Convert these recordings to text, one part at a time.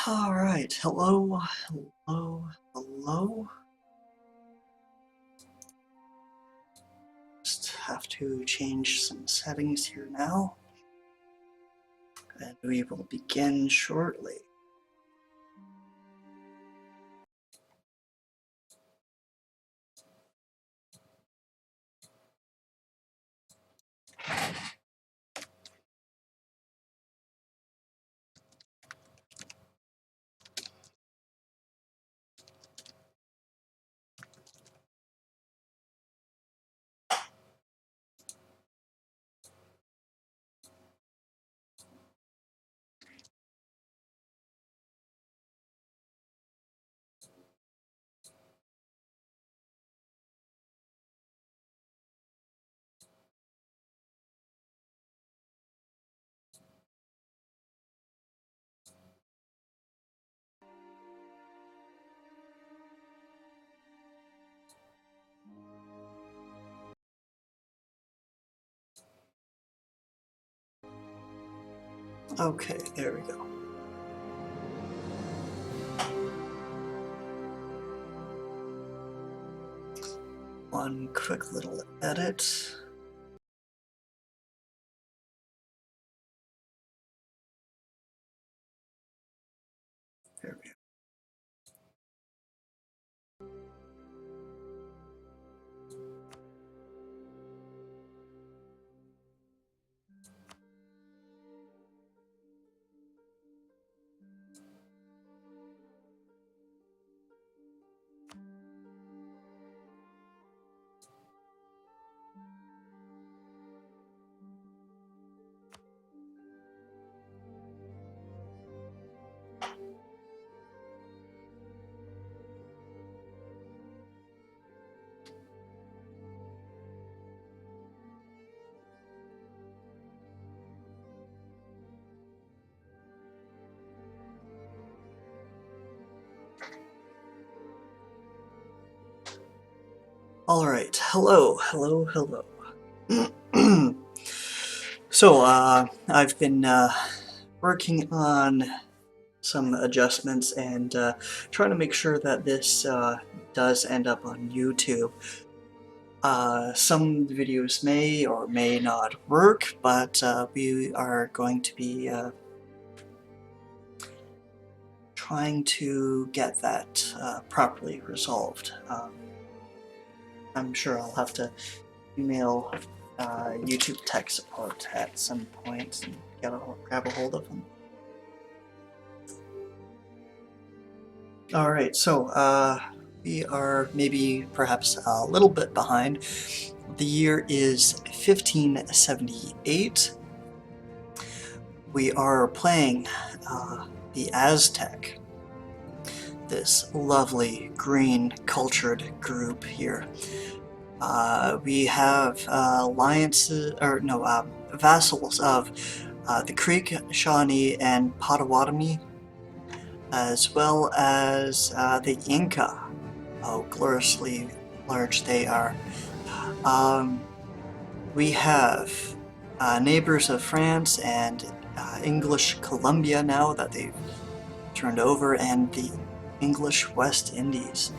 All right, hello, hello, hello. Just have to change some settings here now, and we will begin shortly. Okay, there we go. One quick little edit. There we go. All right, hello, hello, hello. So, I've been working on some adjustments and trying to make sure that this does end up on YouTube. Some videos may or may not work, but we are going to be trying to get that properly resolved. I'm sure I'll have to email YouTube tech support at some point and grab a hold of them. Alright, so we are maybe perhaps a little bit behind. The year is 1578. We are playing the Aztec, this lovely green cultured group here. We have vassals of the Creek, Shawnee, and Potawatomi, as well as the Inca. How gloriously large they are. We have neighbors of France and English Columbia now that they've turned over, and the English West Indies.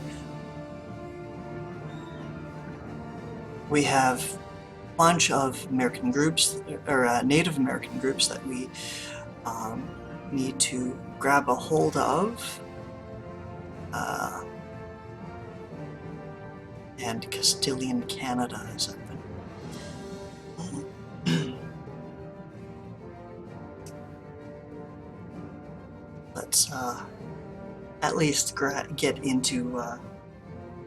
We have a bunch of American groups, or Native American groups, that we need to grab a hold of. And Castilian Canada is open. Let's at least get into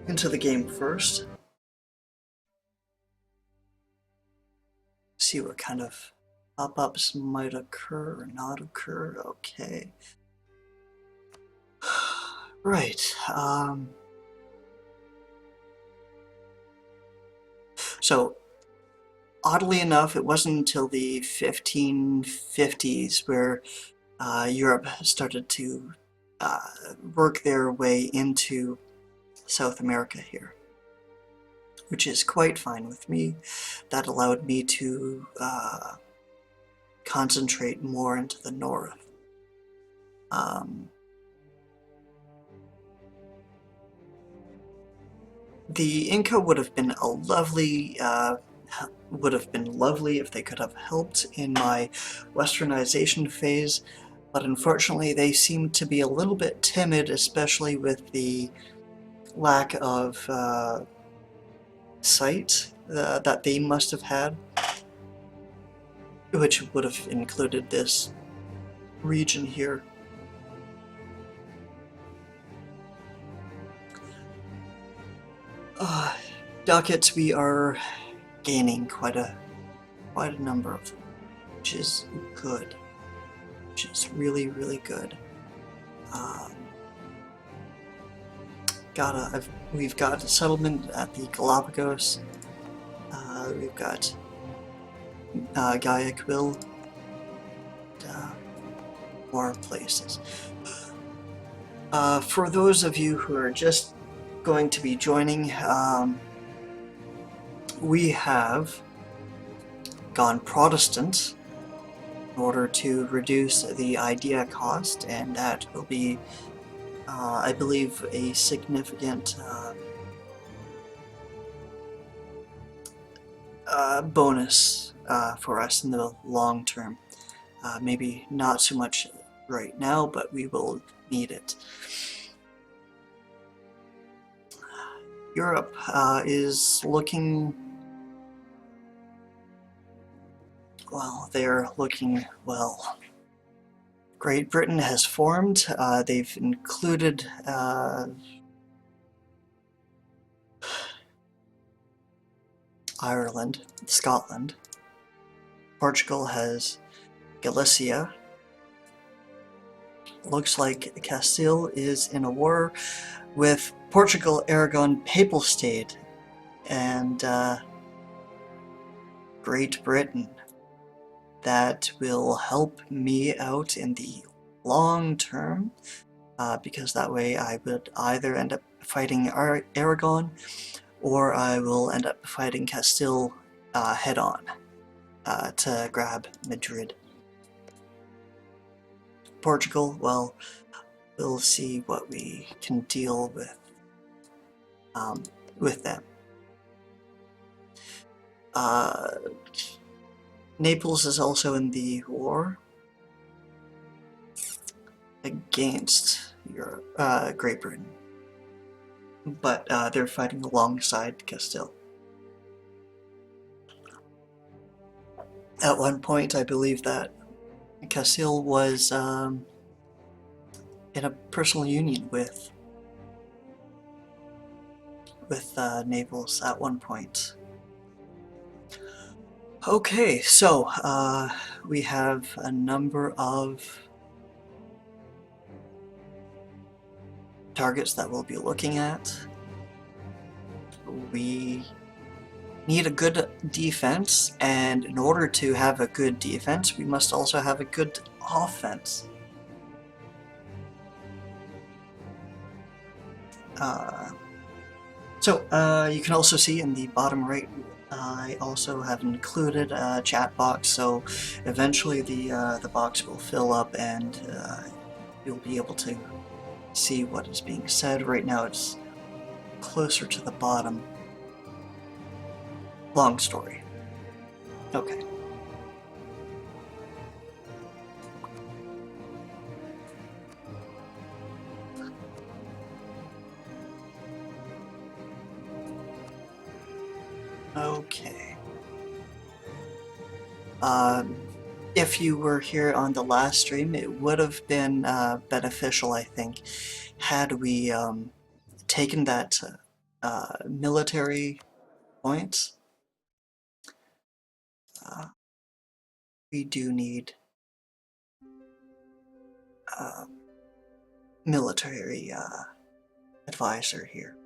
the game first. See what kind of pop-ups might occur or not occur. Okay. Right. So, oddly enough, it wasn't until the 1550s where Europe started to work their way into South America here, which is quite fine with me. That allowed me to concentrate more into the north. The Inca would have been lovely if they could have helped in my westernization phase, but unfortunately they seem to be a little bit timid, especially with the lack of sight that they must have had, which would have included this region here. Ducats, we are gaining quite a number of them, which is good, which is really, really good. We've got a settlement at the Galapagos. We've got Guayaquil, more places. For those of you who are just going to be joining, we have gone Protestant in order to reduce the idea cost, and that will be, I believe, a significant bonus for us in the long term. Maybe not so much right now, but we will need it. Europe is looking, well, they're looking well. Great Britain has formed. They've included Ireland, Scotland. Portugal has Galicia. Looks like Castile is in a war with Portugal, Aragon, Papal State, and Great Britain. That will help me out in the long term, because that way I would either end up fighting Aragon, or I will end up fighting Castile head-on to grab Madrid. Portugal, well, we'll see what we can deal with them. Naples is also in the war against Great Britain, but they're fighting alongside Castile. At one point, I believe that Castile was in a personal union with Naples at one point. Okay, so we have a number of targets that we'll be looking at. We need a good defense, and in order to have a good defense, we must also have a good offense. You can also see in the bottom right, I also have included a chat box, so eventually the box will fill up and you'll be able to see what is being said. Right now it's closer to the bottom. Long story. Okay. Okay. If you were here on the last stream, it would have been beneficial, I think, had we taken that military point. We do need military advisor here.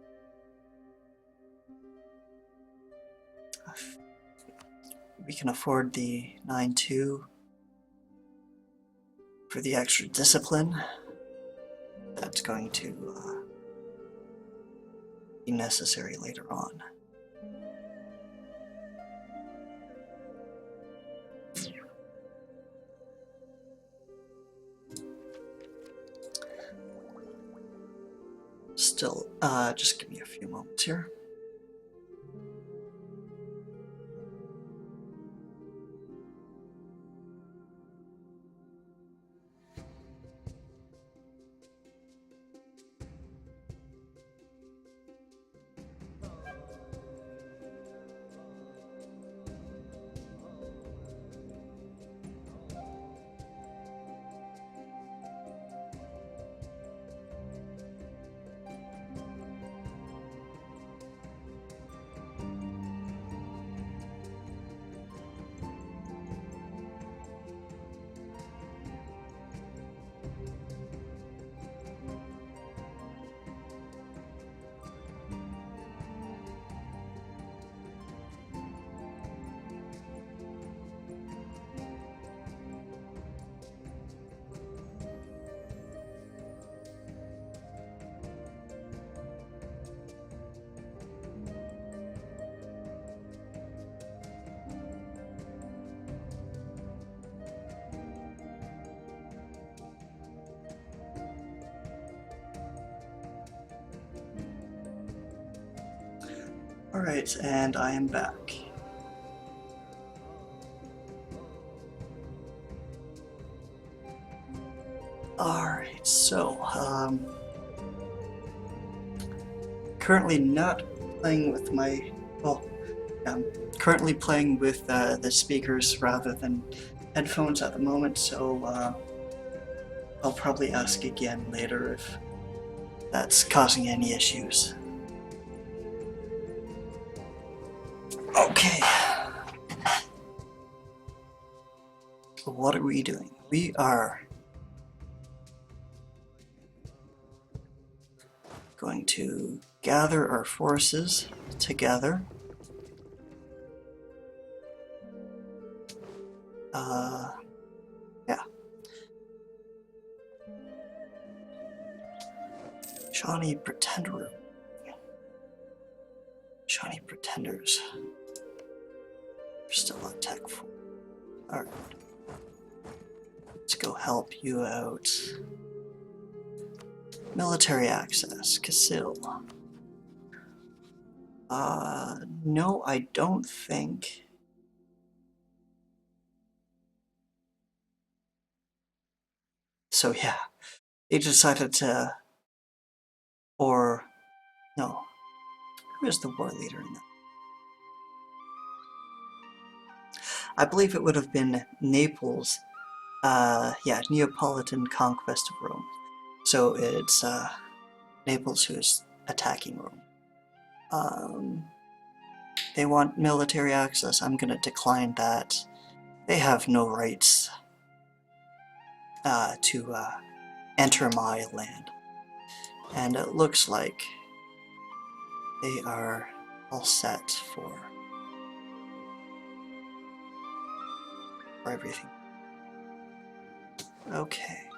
We can afford the 9-2 for the extra discipline. That's going to be necessary later on. Still, just give me a few moments here. Alright, and I am back. Alright, so, currently not playing with my, well, I'm currently playing with the speakers rather than headphones at the moment, so I'll probably ask again later if that's causing any issues. Okay. What are we doing? We are going to gather our forces together. Yeah. Shawnee Pretender. Shawnee Pretenders. We're still on Tech 4. Alright. Let's go help you out. Military access. Casil. No, I don't think. So yeah, they decided to, or, no, who is the war leader in that? I believe it would have been Naples, yeah, Neapolitan conquest of Rome. So it's Naples who is attacking Rome. They want military access. I'm gonna decline that. They have no rights to enter my land. And it looks like they are all set for everything. Okay.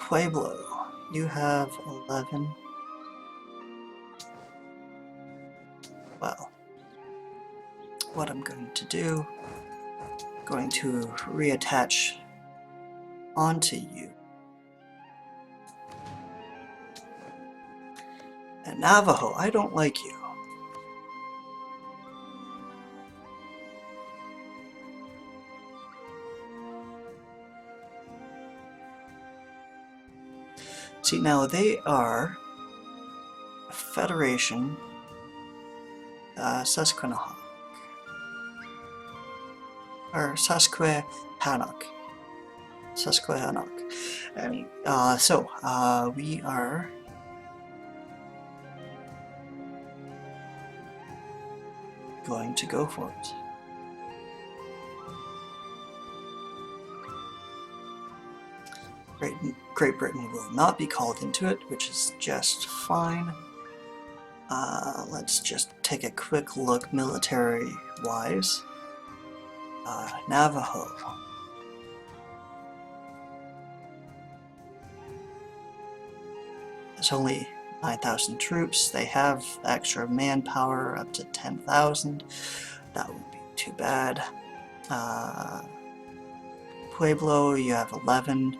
Pueblo, you have 11. Well, what I'm going to do, going to reattach onto you. And Navajo, I don't like you. See, now they are a federation, Susquehannock, or Susquehannock. And so we are going to go for it. Great Britain will not be called into it, which is just fine. Let's just take a quick look military-wise. Navajo. There's only 9,000 troops. They have extra manpower up to 10,000. That wouldn't be too bad. Pueblo, you have 11,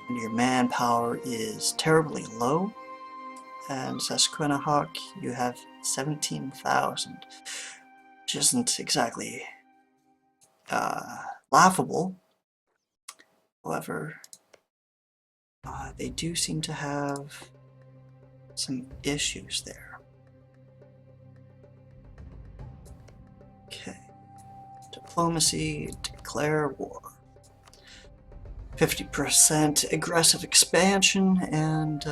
and your manpower is terribly low. And Susquehannock, you have 17,000, which isn't exactly laughable. However, they do seem to have some issues there. Okay. Diplomacy, declare war. 50% aggressive expansion and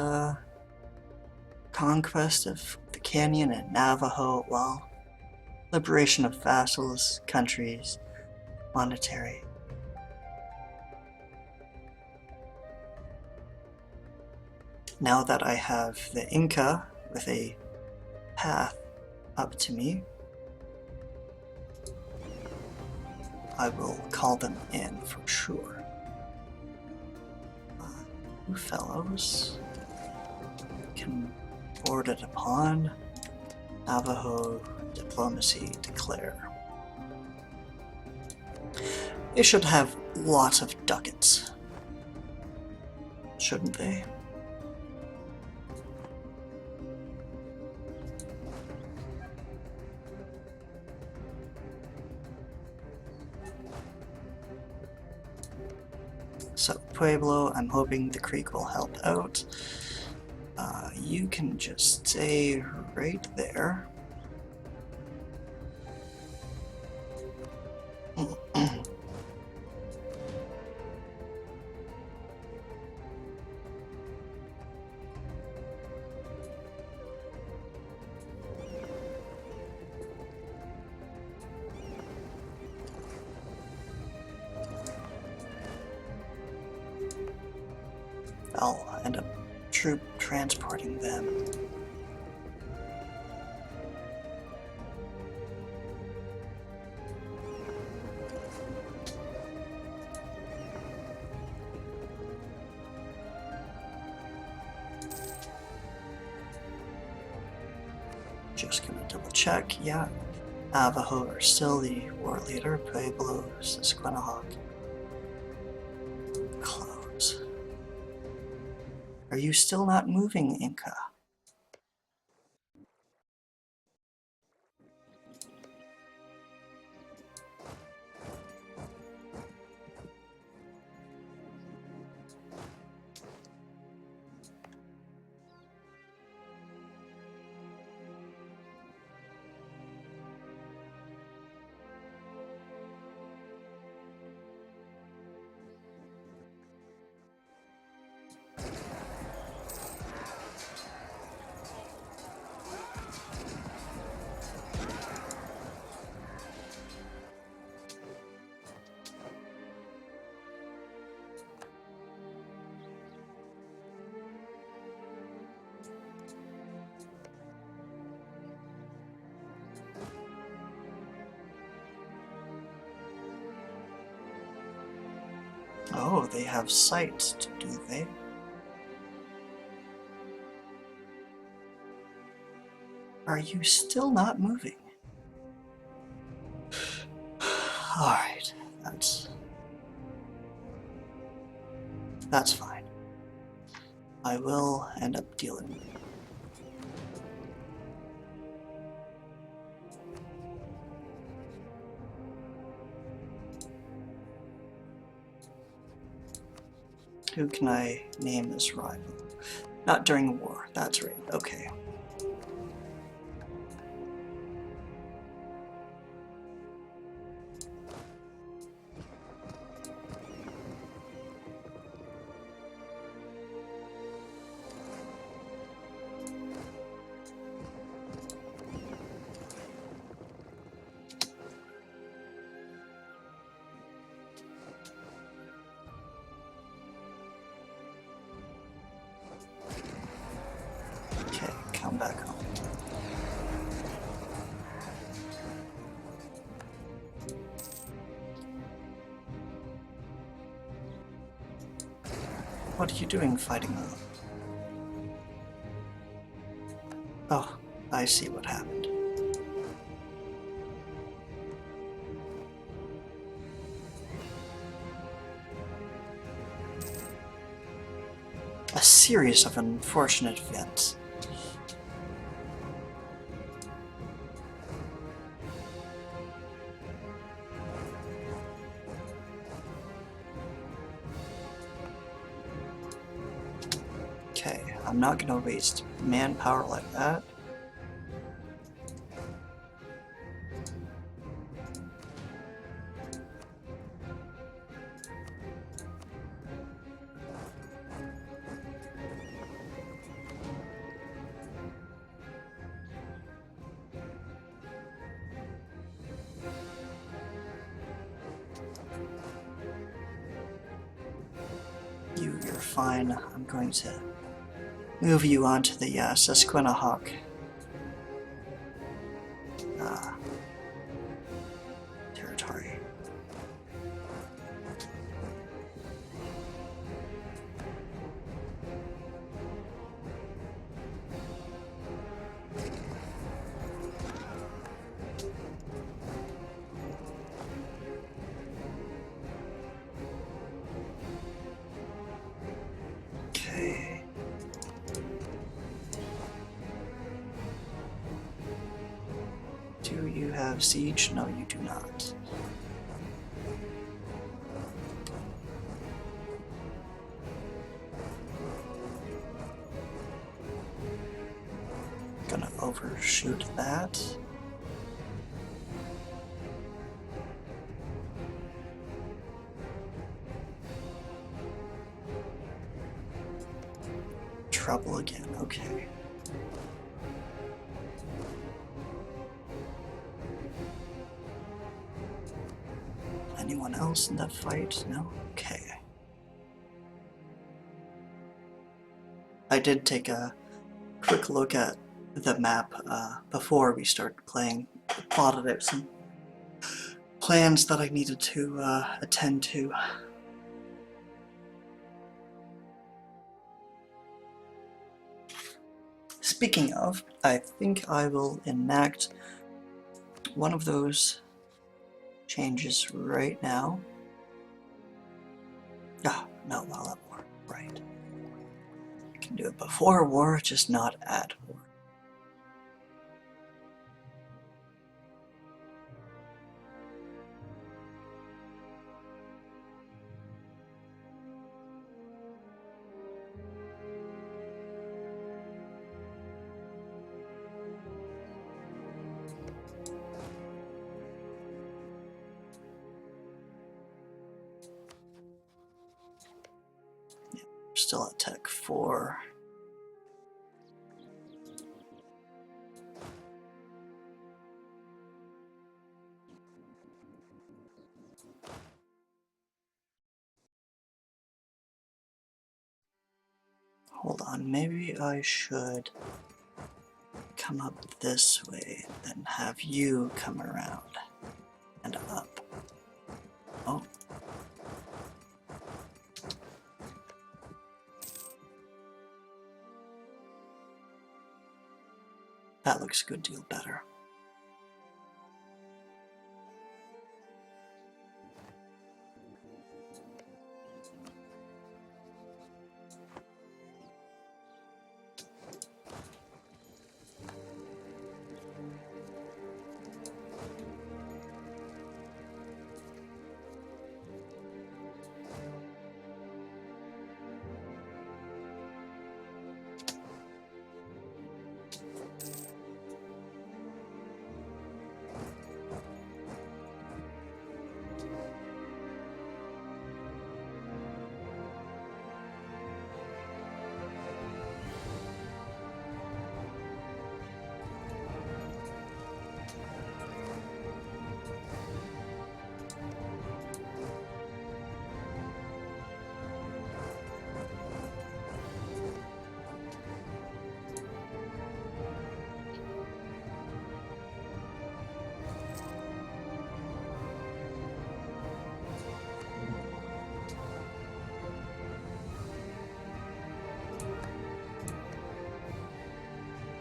conquest of the Canyon and Navajo, while liberation of vassals, countries, monetary. Now that I have the Inca with a path up to me, I will call them in for sure. You fellows can board it upon. Navajo diplomacy declare. They should have lots of ducats, shouldn't they? So, Pueblo, I'm hoping the creek will help out. You can just stay right there. I'll end up troop transporting them. Just gonna double check, yeah. Navajo are still the war leader, Pueblo, Susquehannock. Close. Are you still not moving, Inca? Oh, they have sight, do they? Are you still not moving? Alright, that's fine. I will end up dealing with it. Who can I name as rival? Not during war, that's right, okay. Okay, come back home. What are you doing fighting them? Oh, I see what happened. A series of unfortunate events. Okay, I'm not gonna waste manpower like that. You're fine. I'm going to move you onto the Susquehannock territory. Okay. Do you have siege? No, you do not. gonna overshoot that. Trouble again, okay. Anyone else in that fight? No? Okay. I did take a quick look at the map before we started playing. Plotted out some plans that I needed to attend to. Speaking of, I think I will enact one of those changes right now. Ah, no, I'll have war. Right. I can do it before war, just not at war. Still at Tech 4. Hold on, maybe I should come up this way and then have you come around and up. Oh. That looks a good deal better.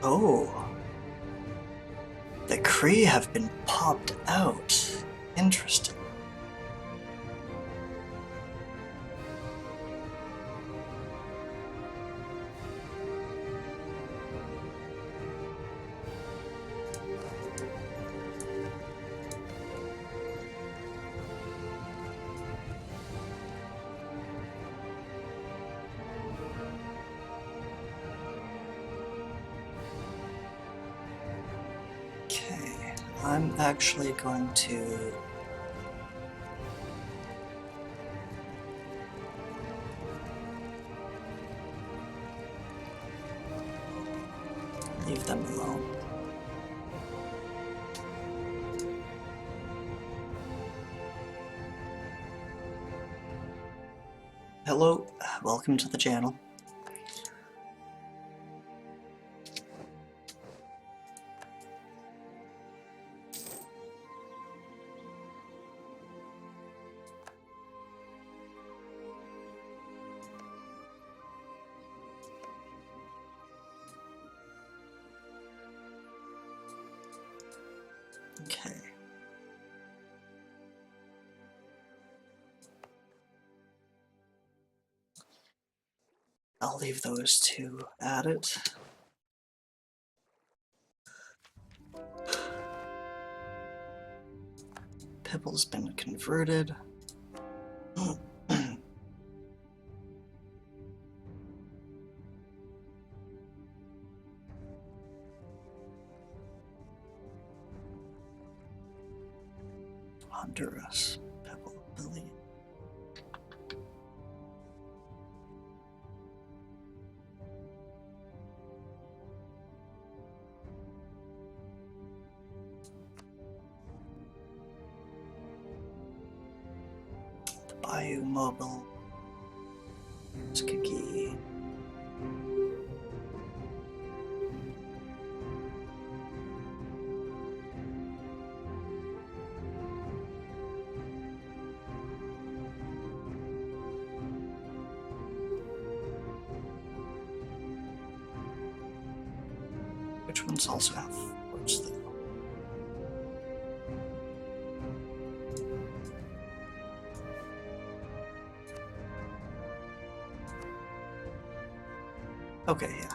Oh, the Kree have been popped out. Interesting. Okay, I'm actually going to leave them alone. Hello, welcome to the channel. Okay. I'll leave those two at it. Pipple's been converted. Honduras, Pebble Billy. The Bayou Mobile, Skiki. Which ones also have forts though? Okay, yeah.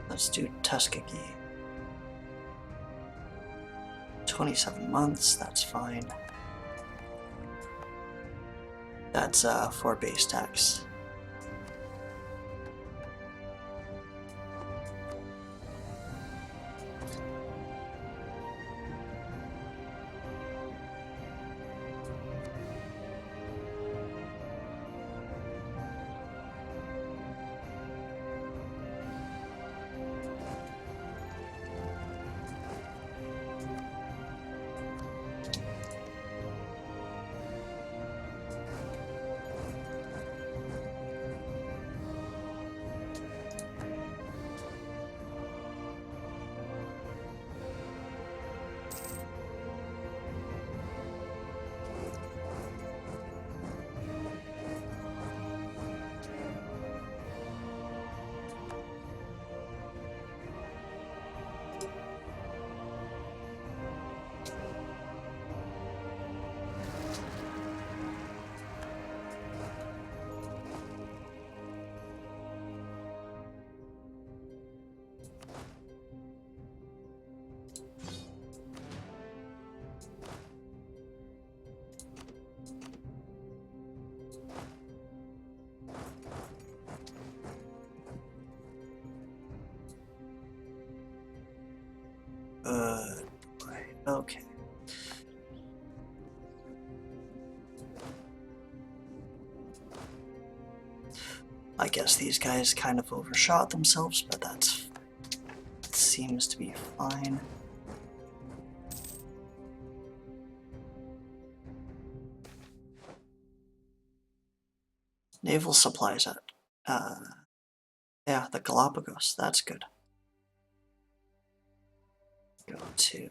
Let's do Tuskegee. 27 months, that's fine. That's for base tax. Okay. I guess these guys kind of overshot themselves, but that seems to be fine. Naval supplies at, yeah, the Galapagos, that's good. Go to...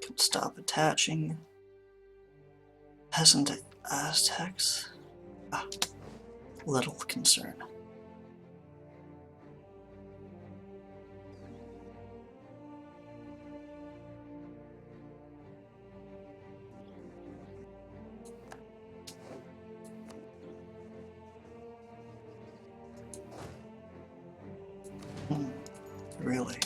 Can stop attaching. Peasant Aztecs? Ah, little concern. Really?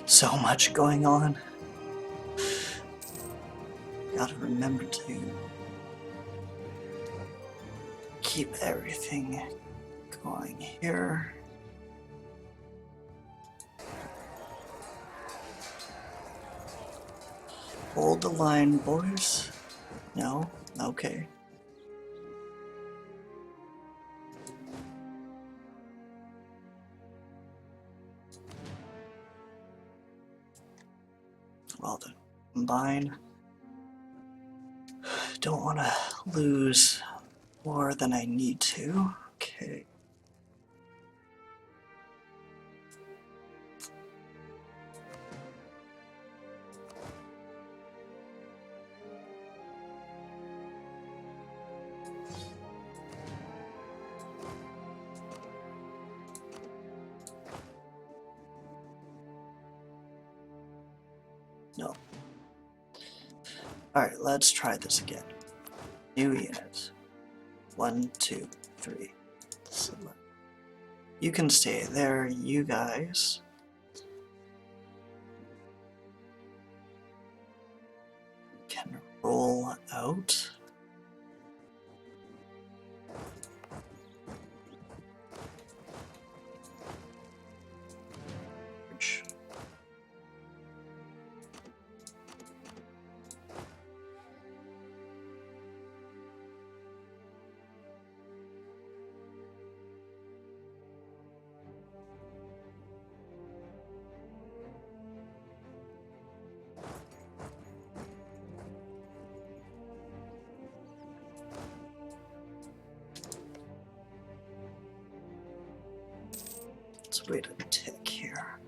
So much going on. Gotta remember to keep everything going here. Hold the line, boys. No? Okay. Well then, combine. Don't want to lose more than I need to. Okay. No. Alright, let's try this again. New unit. 1, 2, 3. Select. You can stay there, you guys. Can roll out. Let's wait a tick here.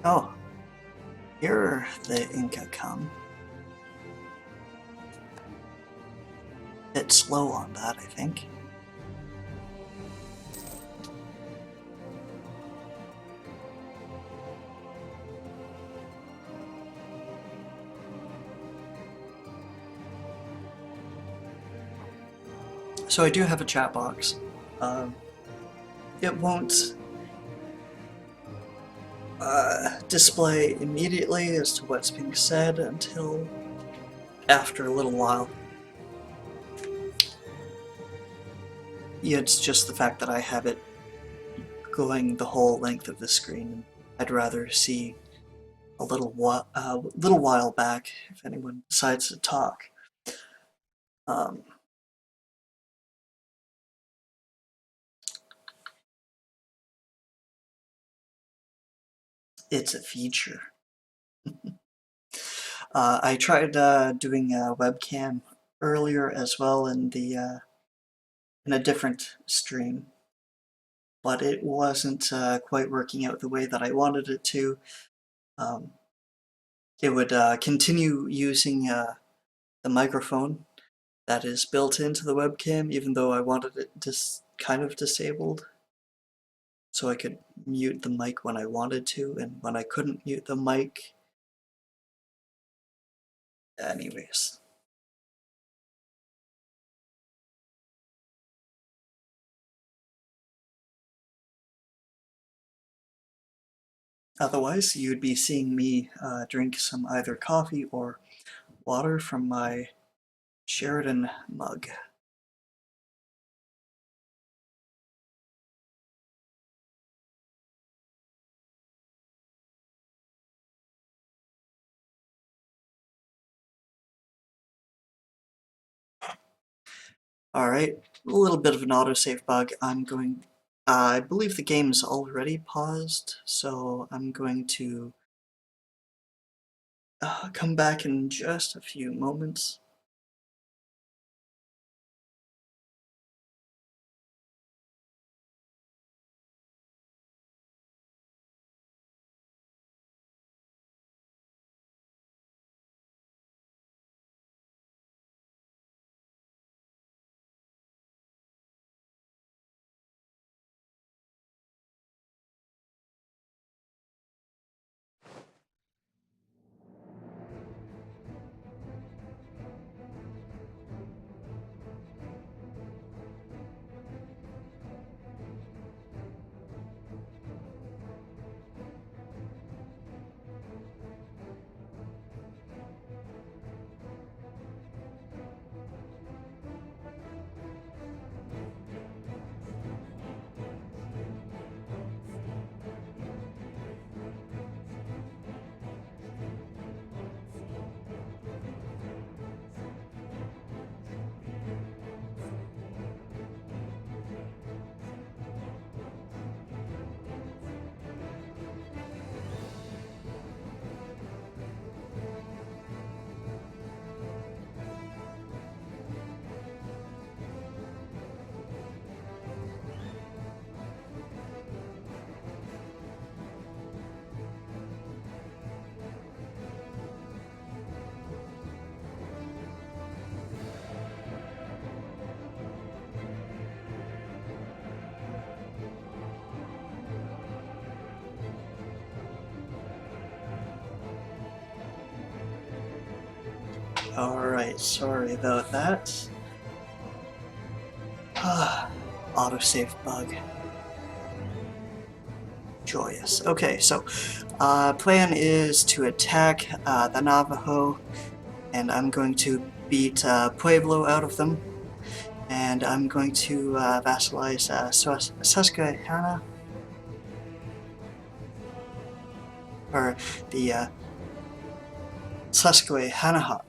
Oh, here the Inca come. Bit slow on that, I think. So I do have a chat box. It won't display immediately as to what's being said until after a little while. Yeah, it's just the fact that I have it going the whole length of the screen. I'd rather see a little while back if anyone decides to talk. It's a feature. I tried doing a webcam earlier as well in a different stream, but it wasn't quite working out the way that I wanted it to. It would continue using the microphone that is built into the webcam, even though I wanted it kind of disabled, so I could mute the mic when I wanted to, and when I couldn't mute the mic, anyways. Otherwise, you'd be seeing me drink some either coffee or water from my Sheridan mug. Alright, a little bit of an autosave bug. I believe the game's already paused, so I'm going to come back in just a few moments. Alright, sorry about that. Autosave bug. Joyous. Okay, so plan is to attack the Navajo, and I'm going to beat Pueblo out of them, and I'm going to vassalize Susquehanna, or the Susquehannock.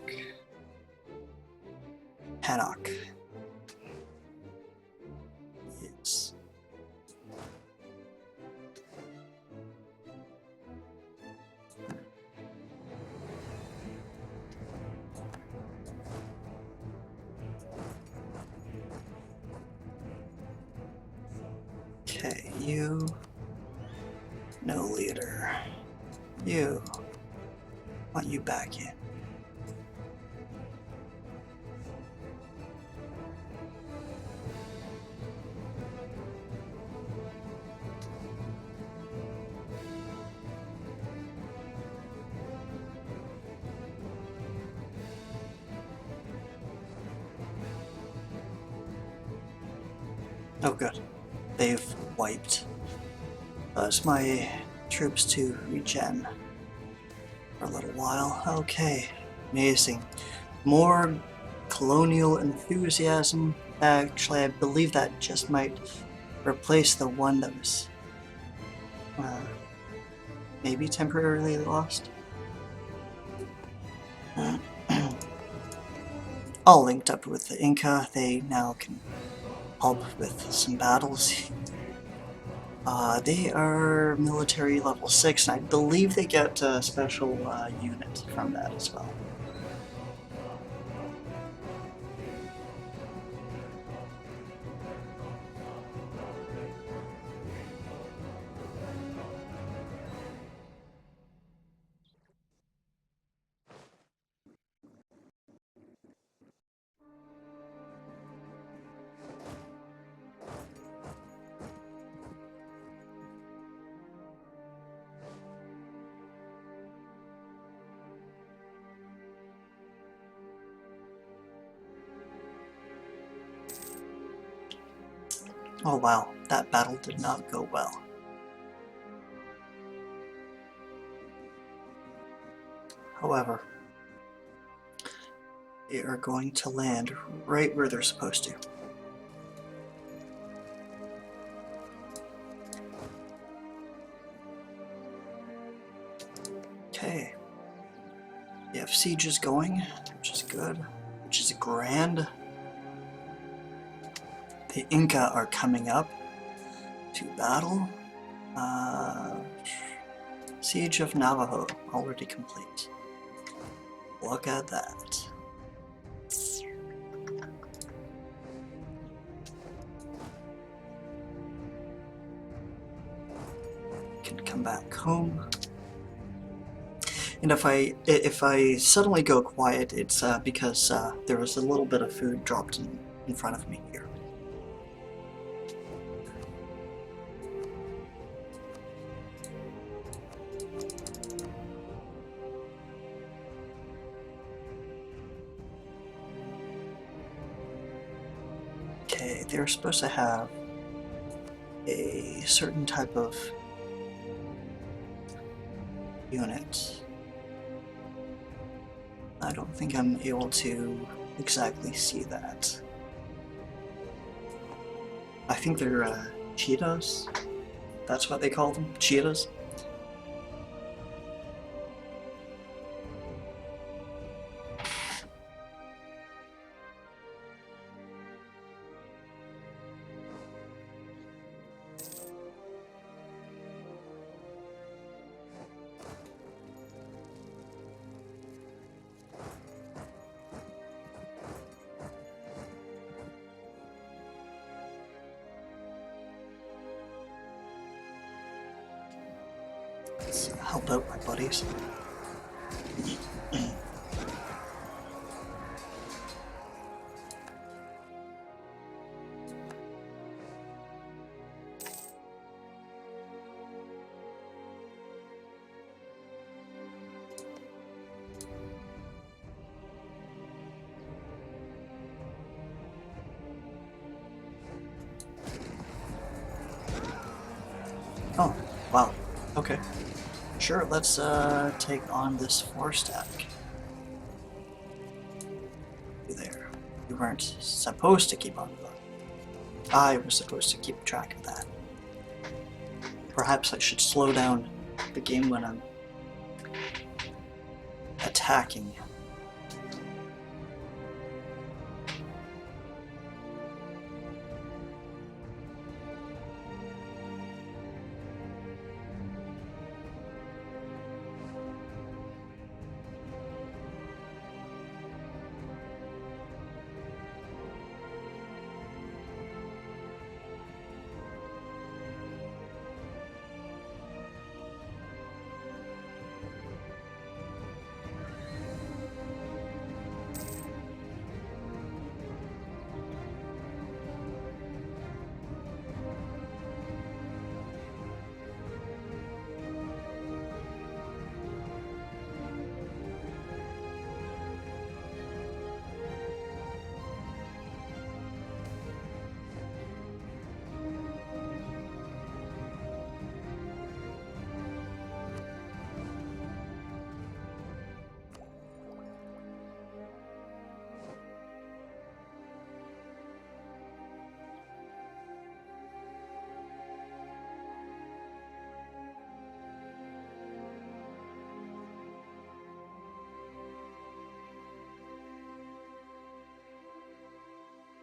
Hannock. Yes. Okay, you. No leader. You. Want you back in. Oh good. They've wiped. Allows my troops to regen for a little while. Okay. Amazing. More colonial enthusiasm. Actually, I believe that just might replace the one that was maybe temporarily lost. All linked up with the Inca. They now can help with some battles. They are military level 6, and I believe they get a special unit from that as well. Oh wow, that battle did not go well. However, they are going to land right where they're supposed to. Okay. We have sieges going, which is good, which is grand. The Inca are coming up to battle. Siege of Navajo already complete. Look at that. Can come back home. And if I suddenly go quiet, it's because there was a little bit of food dropped in front of me here. Okay, they're supposed to have a certain type of unit. I don't think I'm able to exactly see that. I think they're cheetahs. That's what they call them, cheetahs. Let's help out my buddies. Wow. Okay. Sure, let's take on this 4-stack. There. You weren't supposed to keep on going. I was supposed to keep track of that. Perhaps I should slow down the game when I'm attacking.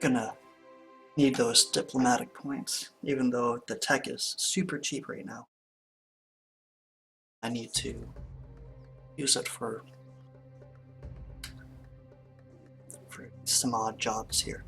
Gonna need those diplomatic points, even though the tech is super cheap right now. I need to use it for some odd jobs here.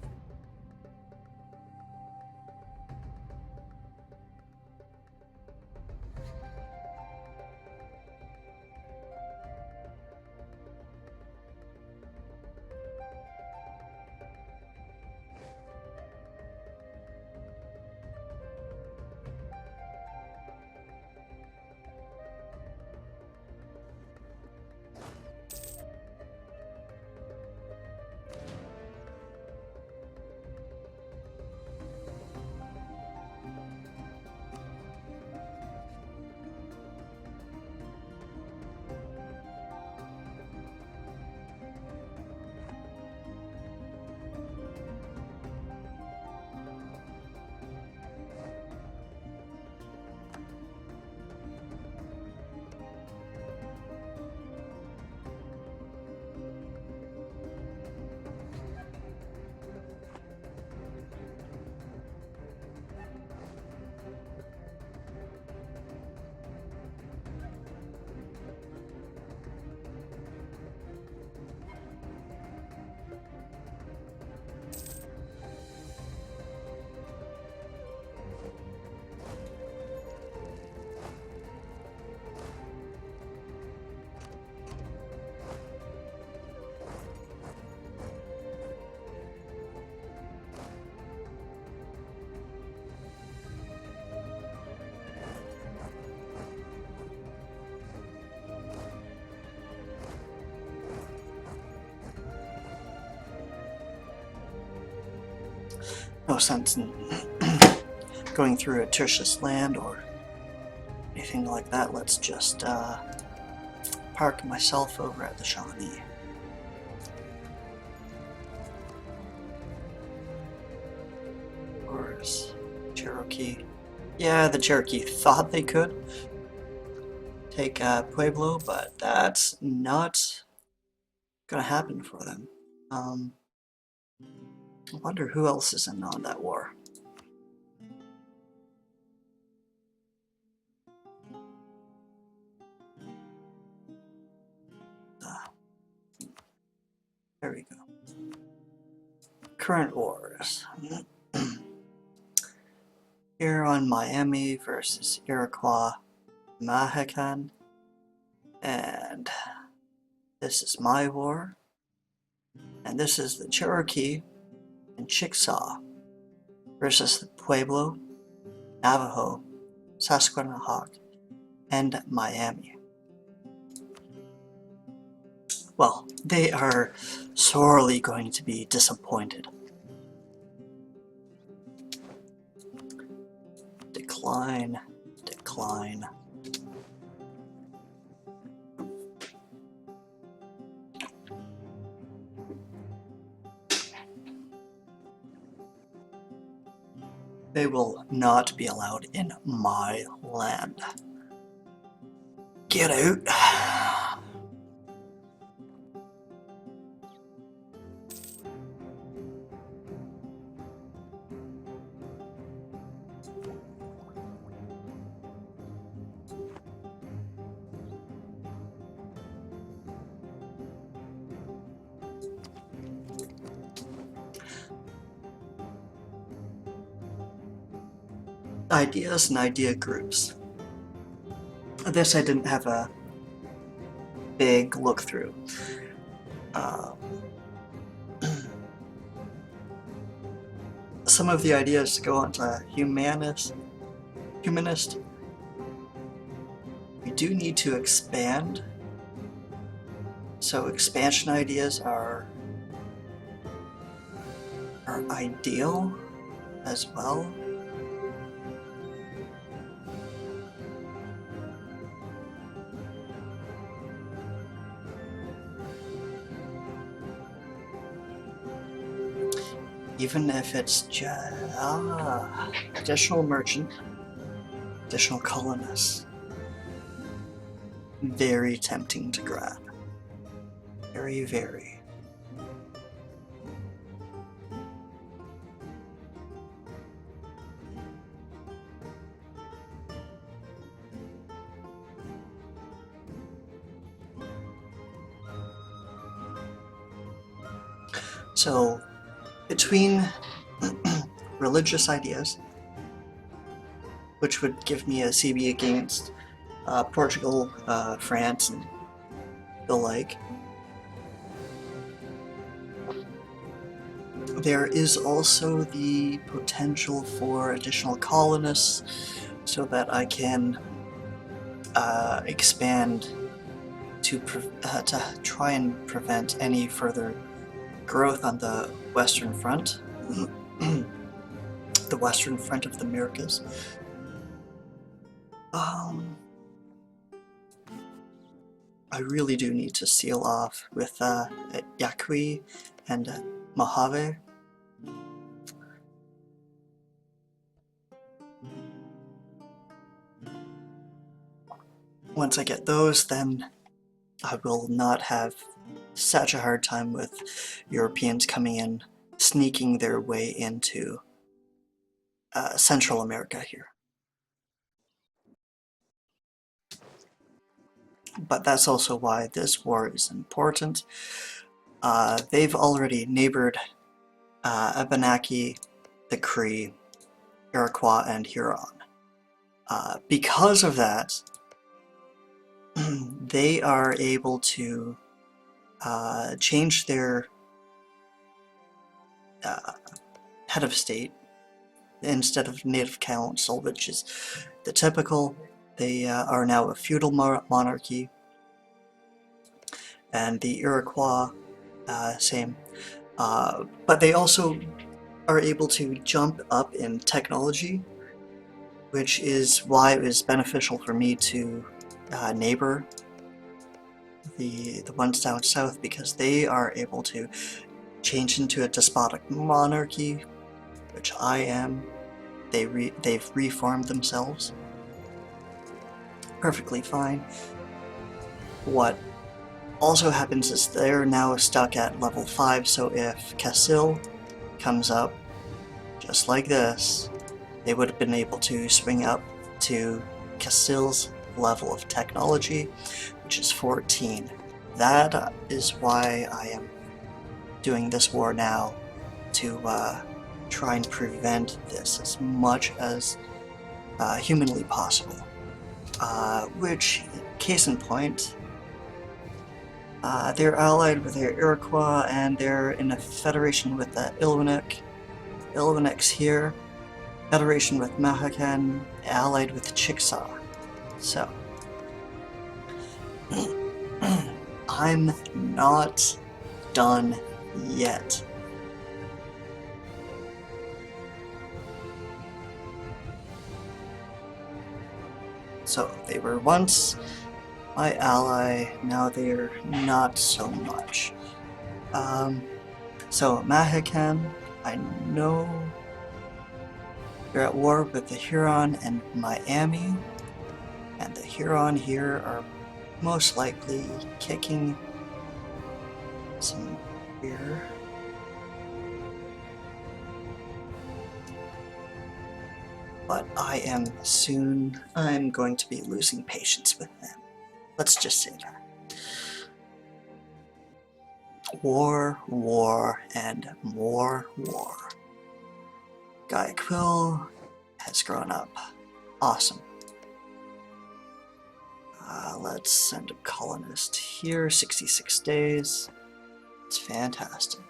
No sense in going through a tertious land or anything like that. Let's just park myself over at the Shawnee. Where's Cherokee? Yeah, the Cherokee thought they could take Pueblo, but that's not gonna happen for them. I wonder who else is in on that war. There we go. Current wars. Here on Miami versus Iroquois Mahacan. And this is my war. And this is the Cherokee and Chickasaw versus the Pueblo, Navajo, Sasquatch, and Miami. Well, they are sorely going to be disappointed. Decline. decline. They will not be allowed in my land. Get out. Ideas and idea groups. This I didn't have a big look through. Some of the ideas go on to humanist. We do need to expand. So expansion ideas are ideal as well. Even if it's just additional merchant, additional colonists. Very tempting to grab. Very, very. So, between religious ideas, which would give me a CB against Portugal, France, and the like, there is also the potential for additional colonists so that I can expand to try and prevent any further growth on the Western Front, the Western Front of the Americas. I really do need to seal off with Yaqui and Mojave. Once I get those, then I will not have such a hard time with Europeans coming in, sneaking their way into Central America here. But that's also why this war is important. They've already neighbored Abenaki, the Cree, Iroquois, and Huron. Because of that, they are able to change their head of state. Instead of native council, which is the typical, they are now a feudal monarchy. And the Iroquois, same. But they also are able to jump up in technology, which is why it was beneficial for me to neighbor the ones down south, because they are able to change into a despotic monarchy, which I am. They've reformed themselves. Perfectly fine. What also happens is they're now stuck at level 5, so if Castile comes up just like this, they would have been able to swing up to Castile's level of technology, which is 14. That is why I am doing this war now, to try and prevent this as much as humanly possible. Which, case in point, they're allied with the Iroquois, and they're in a federation with the Illuminati. Illuminati's here, federation with Mahakan, allied with Chickasaw. So, I'm not done yet. So they were once my ally, now they're not so much. So Mahican, I know you're at war with the Huron and Miami, and the Huron here are most likely kicking some rear. But I'm going to be losing patience with them. Let's just say that. War, war, and more war. Guayaquil has grown up. Awesome. Let's send a colonist here, 66 days. It's fantastic.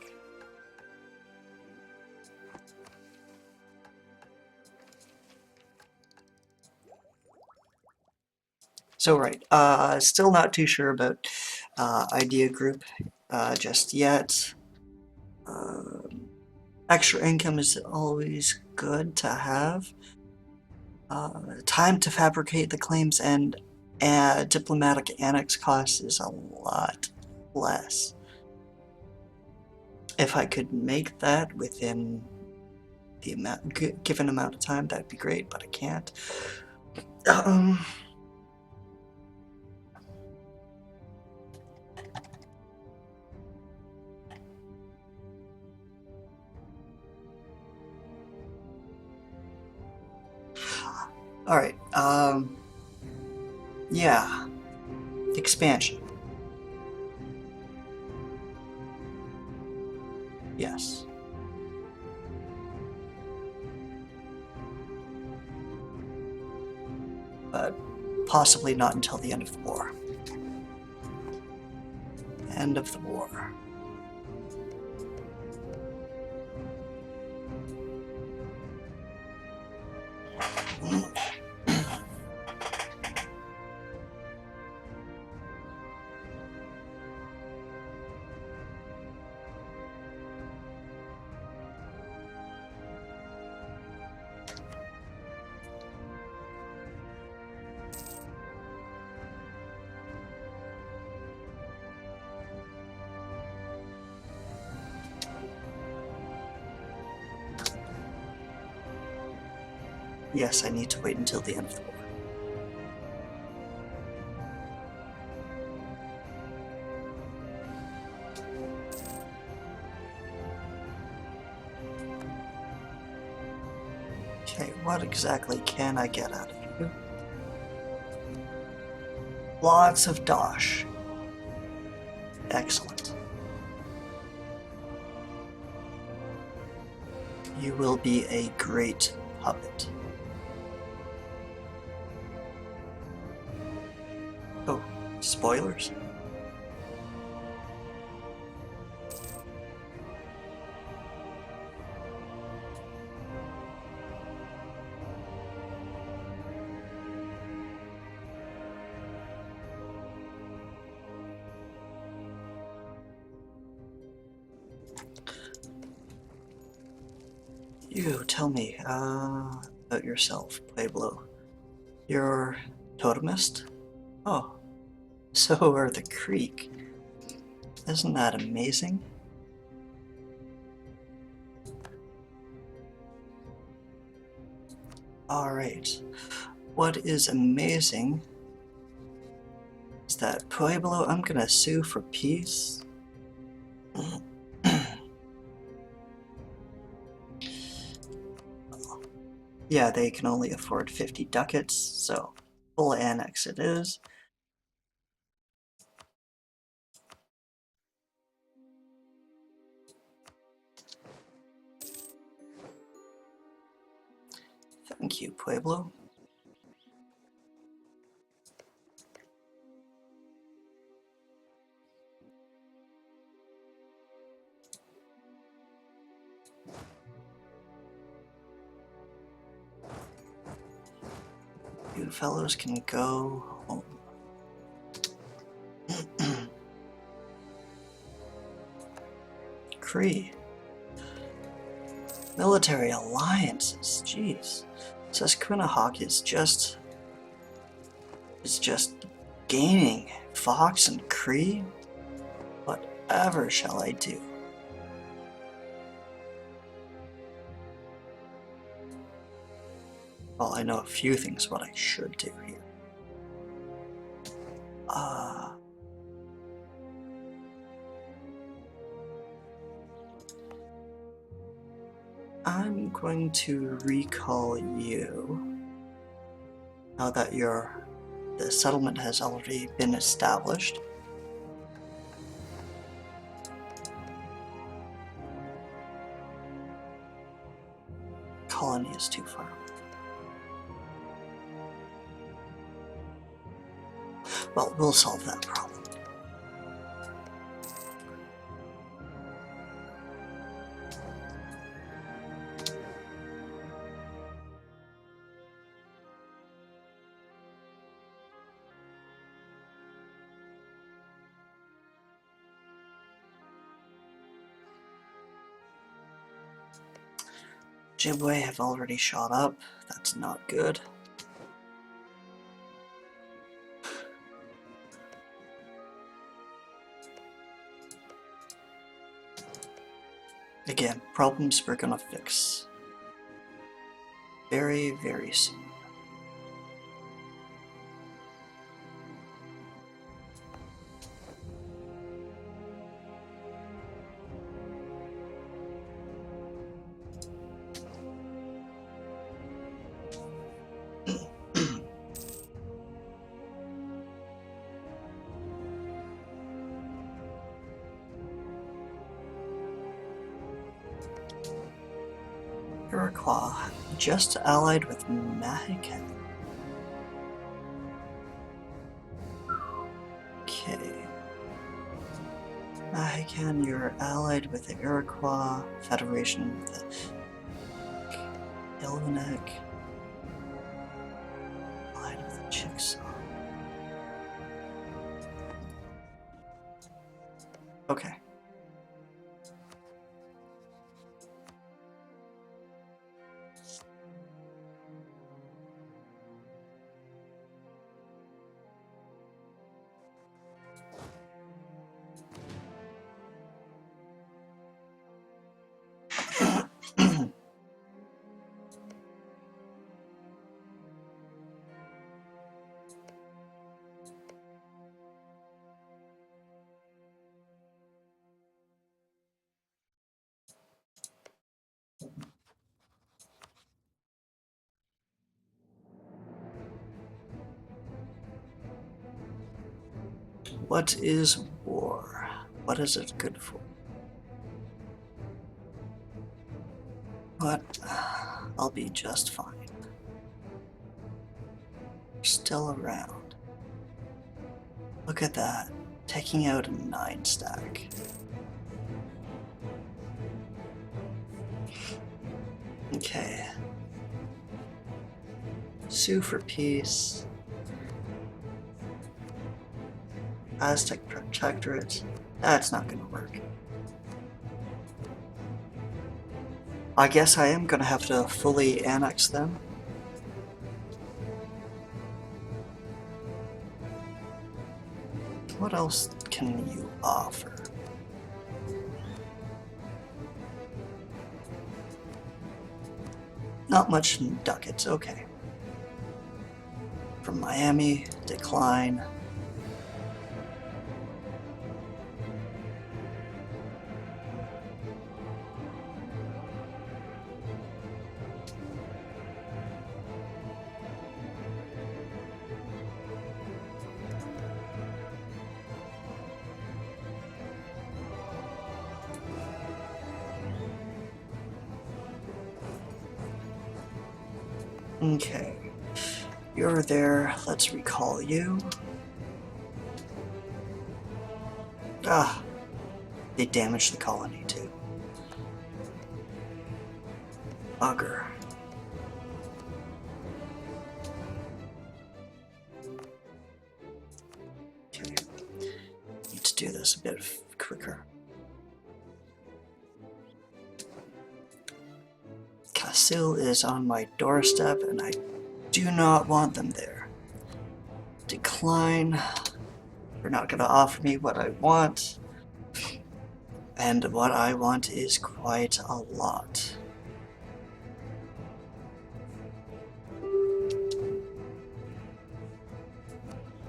So right, still not too sure about idea group just yet. Extra income is always good to have. Time to fabricate the claims and diplomatic annex costs is a lot less. If I could make that within the given amount of time, that'd be great, but I can't. All right. Yeah. Expansion. Yes. But possibly not until the end of the war. End of the war. Yes, I need to wait until the end of the war. Okay, what exactly can I get out of you? Lots of dosh. Excellent. You will be a great puppet. Oh, spoilers? You tell me about yourself, Pueblo. You're totemist? Oh, so are the Creek. Isn't that amazing? Alright. What is amazing is that Pueblo, I'm gonna sue for peace. Yeah, they can only afford 50 ducats, so full annex it is. Thank you, Pueblo. You fellows can go home. Cree. Military alliances, jeez. Susquehanna is just is just gaining. Fox and Cree? Whatever shall I do? Well, I know a few things what I should do here. I'm going to recall you now that the settlement has already been established. Colony is too far. Well, we'll solve that problem. Ojibwe have already shot up. That's not good. Again, problems we're gonna fix very, very soon. Iroquois, just allied with Mahican. Okay. Mahican, you're allied with the Iroquois Federation with the Illuminac. Allied with the Chickasaw. Okay. What is war? What is it good for? But I'll be just fine. Still around. Look at that, taking out a 9-stack. Okay. Sue for peace. Aztec Protectorate. That's not gonna work. I guess I am gonna have to fully annex them. What else can you offer? Not much in ducats, okay. From Miami, decline. Okay, you're there, let's recall you. Ah, they damaged the colony too. Bugger. Okay, need to do this a bit quicker. Casil is on my doorstep and I do not want them there. decline. You're not going to offer me what I want. And what I want is quite a lot.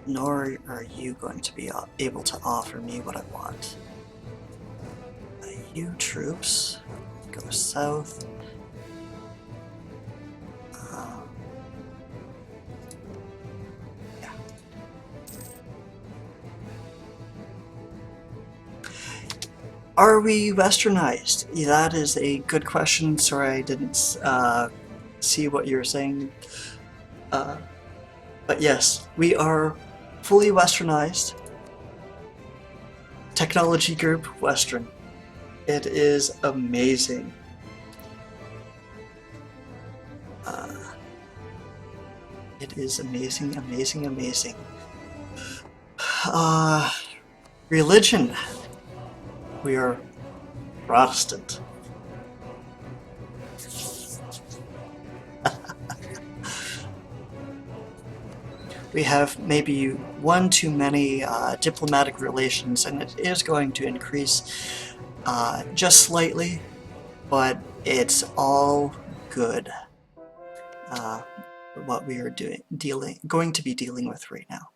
Nor are you going to be able to offer me what I want. You troops, go south. Yeah. Are we westernized? Yeah, that is a good question. Sorry, I didn't see what you were saying. But yes, we are fully westernized. Technology group, Western. It is amazing. It is amazing, amazing, amazing. Religion. We are Protestant. We have maybe one too many diplomatic relations, and it is going to increase just slightly, but it's all good. What we are going to be dealing with right now.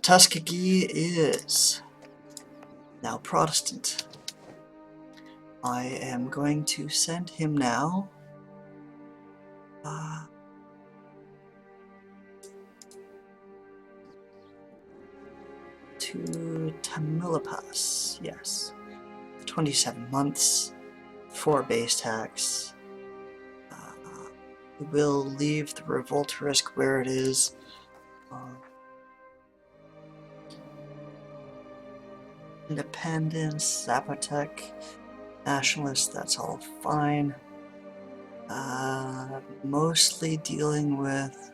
Tuskegee is now Protestant. I am going to send him now to Tamaulipas. Yes, 27 months, 4 base tax. We will leave the revolt risk where it is. Independence, Zapotec, nationalist, that's all fine. Mostly dealing with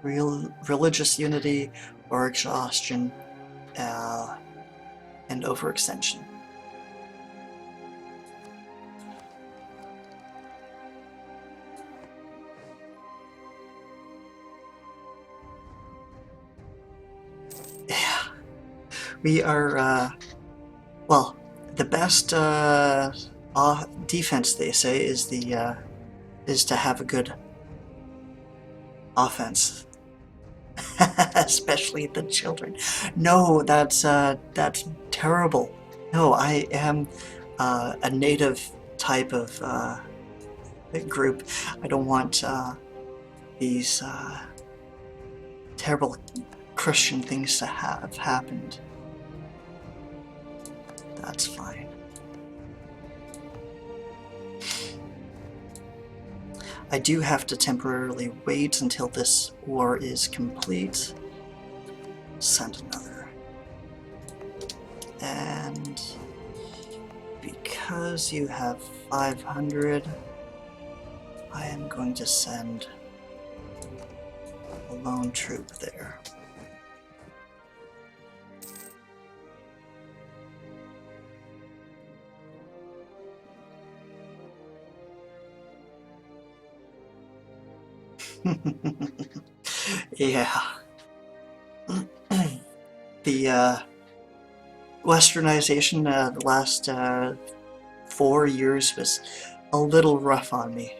religious unity or exhaustion and overextension. Yeah, we are, well, the best defense, they say, is to have a good offense. Especially the children. No, that's terrible. No, I am a native type of group. I don't want these terrible Christian things to have happened. That's fine. I do have to temporarily wait until this war is complete. Send another. And because you have 500, I am going to send a lone troop there. Yeah. The westernization the last 4 years was a little rough on me.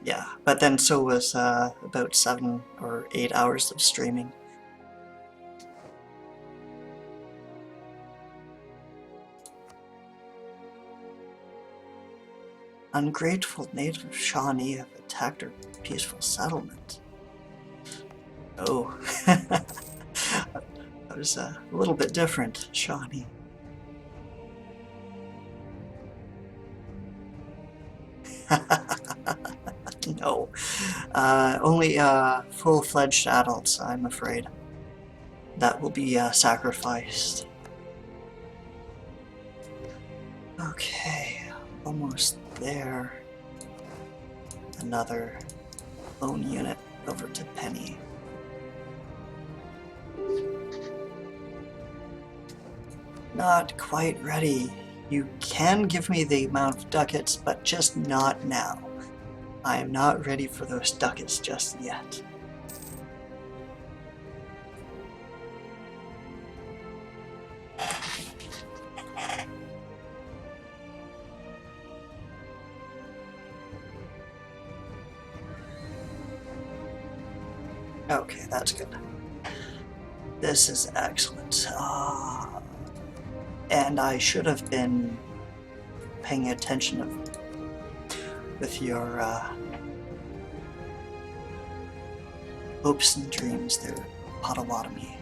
Yeah, but then so was about 7 or 8 hours of streaming. Ungrateful native Shawnee have attacked our peaceful settlement. Oh, that was a little bit different, Shawnee. No, only full-fledged adults, I'm afraid. That will be sacrificed. Okay, almost there. Another lone unit over to Penny. Not quite ready. You can give me the amount of ducats, but just not now. I am not ready for those ducats just yet. Okay, that's good. This is excellent. And I should have been paying attention with your hopes and dreams there, Potawatomi.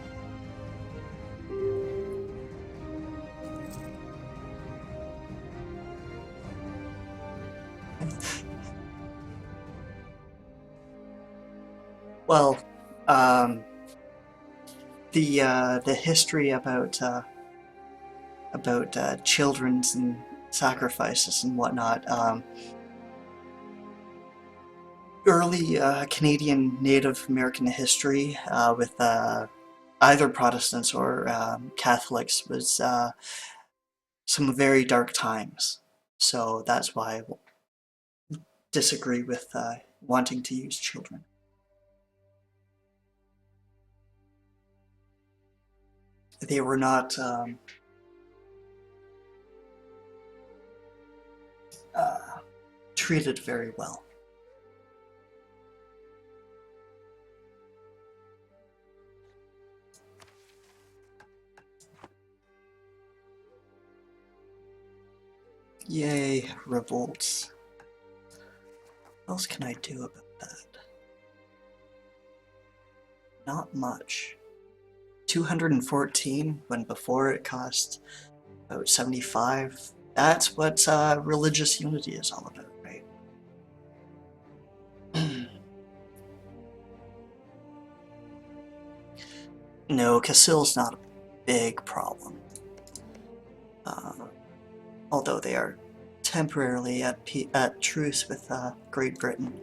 Well, the history about children's and sacrifices and whatnot. Early Canadian Native American history with either Protestants or Catholics was some very dark times. So that's why I disagree with wanting to use children. They were not treated very well. Yay, revolts. What else can I do about that? Not much. 214 when before it cost about 75. That's what religious unity is all about, right? No, Casil's not a big problem. Although they are temporarily at truce with Great Britain.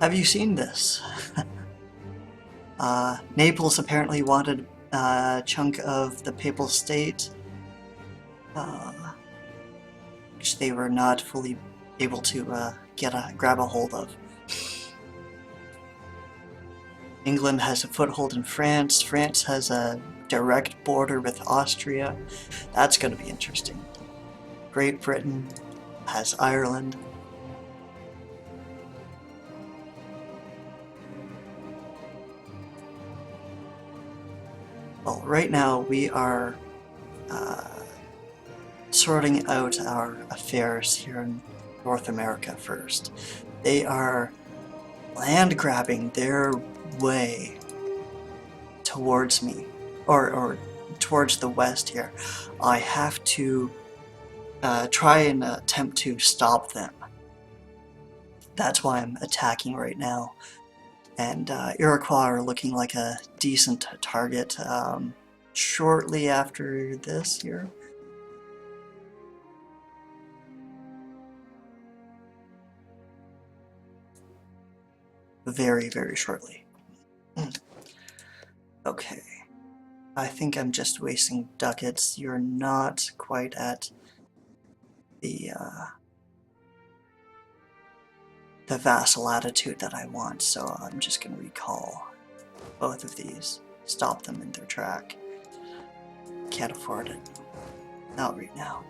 Have you seen this? Naples apparently wanted a chunk of the Papal State, which they were not fully able to grab a hold of. England has a foothold in France. France has a direct border with Austria. That's going to be interesting. Great Britain has Ireland. Well, right now we are sorting out our affairs here in North America first. They are land grabbing their way towards me, or towards the west here. I have to try and attempt to stop them. That's why I'm attacking right now. And Iroquois are looking like a decent target shortly after this here. Very, very shortly. Okay. I think I'm just wasting ducats. You're not quite at the vassal attitude that I want, so I'm just going to recall both of these. Stop them in their track. Can't afford it. Not right now.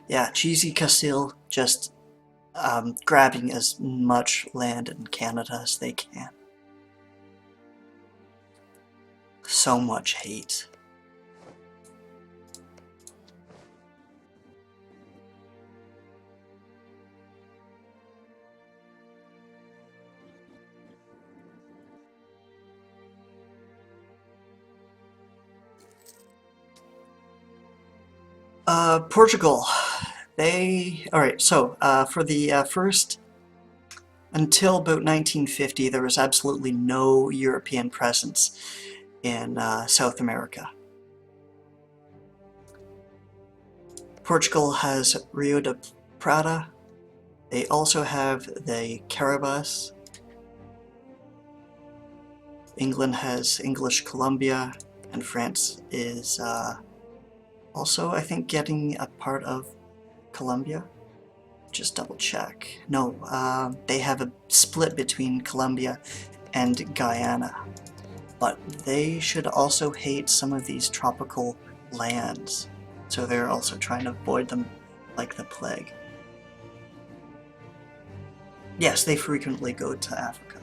Yeah, Cheesy Casil just grabbing as much land in Canada as they can. So much hate. Portugal. Alright, so for the first, until about 1950, there was absolutely no European presence in South America. Portugal has Rio de Prata. They also have the Caribas. England has English Columbia, and France is also, I think, getting a part of Colombia. Just double check. No, they have a split between Colombia and Guyana. But they should also hate some of these tropical lands. So they're also trying to avoid them like the plague. Yes, they frequently go to Africa.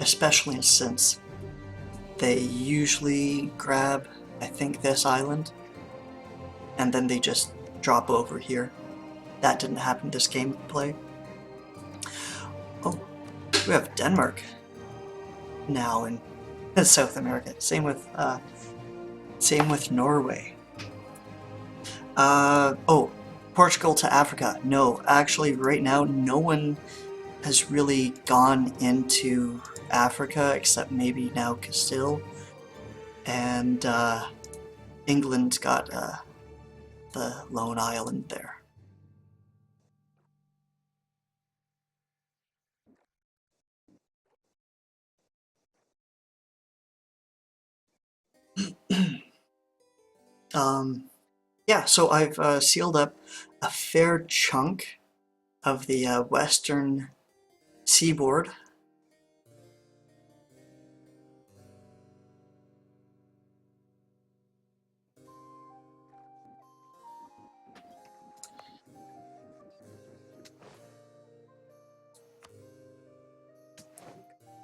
Especially since they usually grab, I think, this island, and then they just drop over here. That didn't happen this gameplay. Oh, we have Denmark now in South America. Same with Norway. Oh, Portugal to Africa. No, actually, right now, no one has really gone into Africa except maybe now Castile, and England's got the lone island there. Yeah, so I've sealed up a fair chunk of the western seaboard.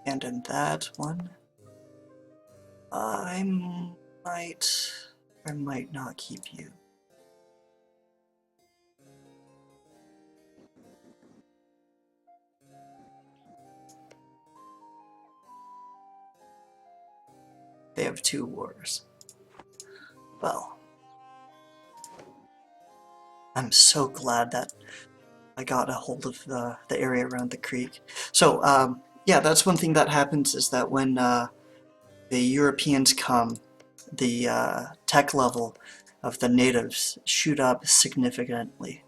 And in that one, I might or might not keep you. They have 2 wars. Well, I'm so glad that I got a hold of the area around the creek. So, yeah, that's one thing that happens is that when the Europeans come, the tech level of the natives shoot up significantly.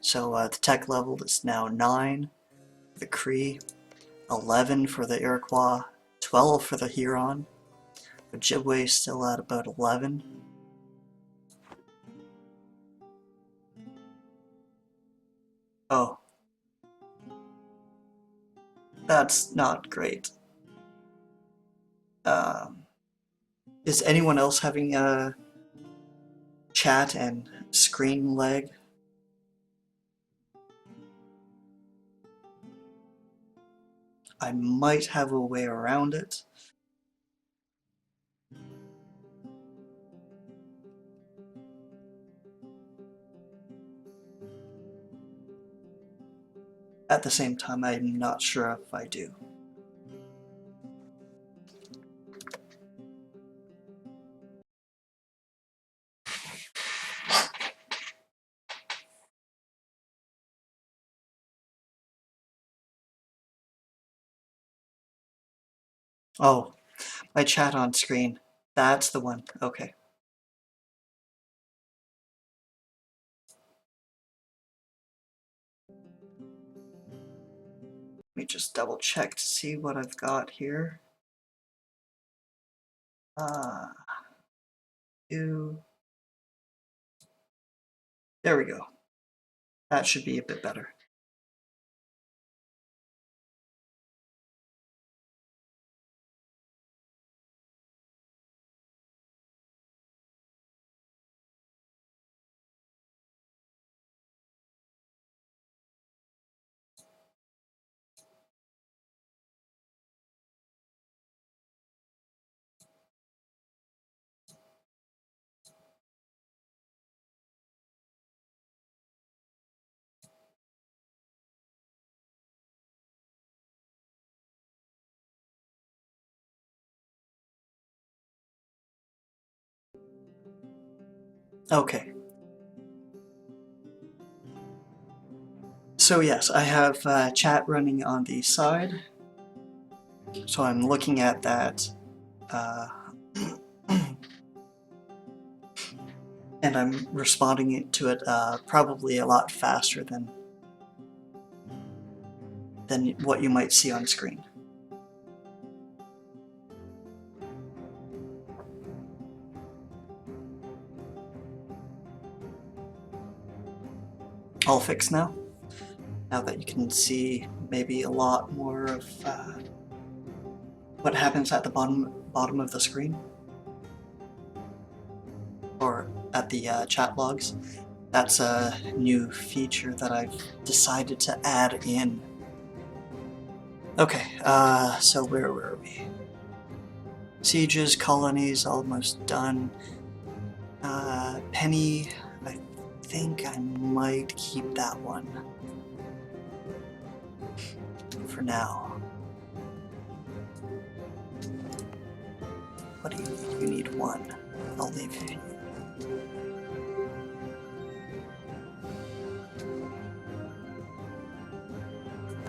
So the tech level is now 9 for the Cree, 11 for the Iroquois, 12 for the Huron. Ojibwe is still at about 11. Oh, that's not great. Um, is anyone else having a chat and screen lag? I might have a way around it. At the same time, I'm not sure if I do. Oh, my chat on screen. That's the one. Okay. Let me just double check to see what I've got here. Do. There we go. That should be a bit better. Okay. So yes, I have chat running on the side. So I'm looking at that. And I'm responding to it probably a lot faster than what you might see on screen. All fixed now? Now that you can see maybe a lot more of what happens at the bottom of the screen, or at the chat logs. That's a new feature that I've decided to add in. Okay, so where were we? Sieges, colonies, almost done. Penny, I think I might keep that one for now. What do you need? You need one. I'll leave you.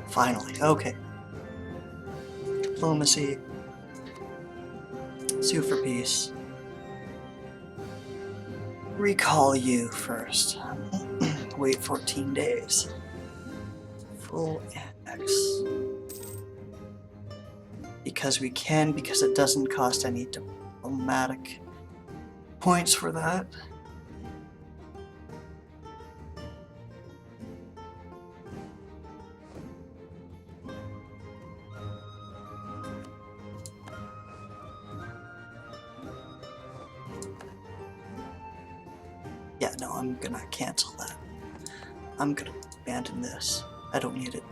Finally, okay. Diplomacy. Sue for peace. Recall you first. Wait 14 days. Full annex. Because we can, because it doesn't cost any diplomatic points for that. Yeah, no, I'm gonna cancel that. I'm gonna abandon this. I don't need it.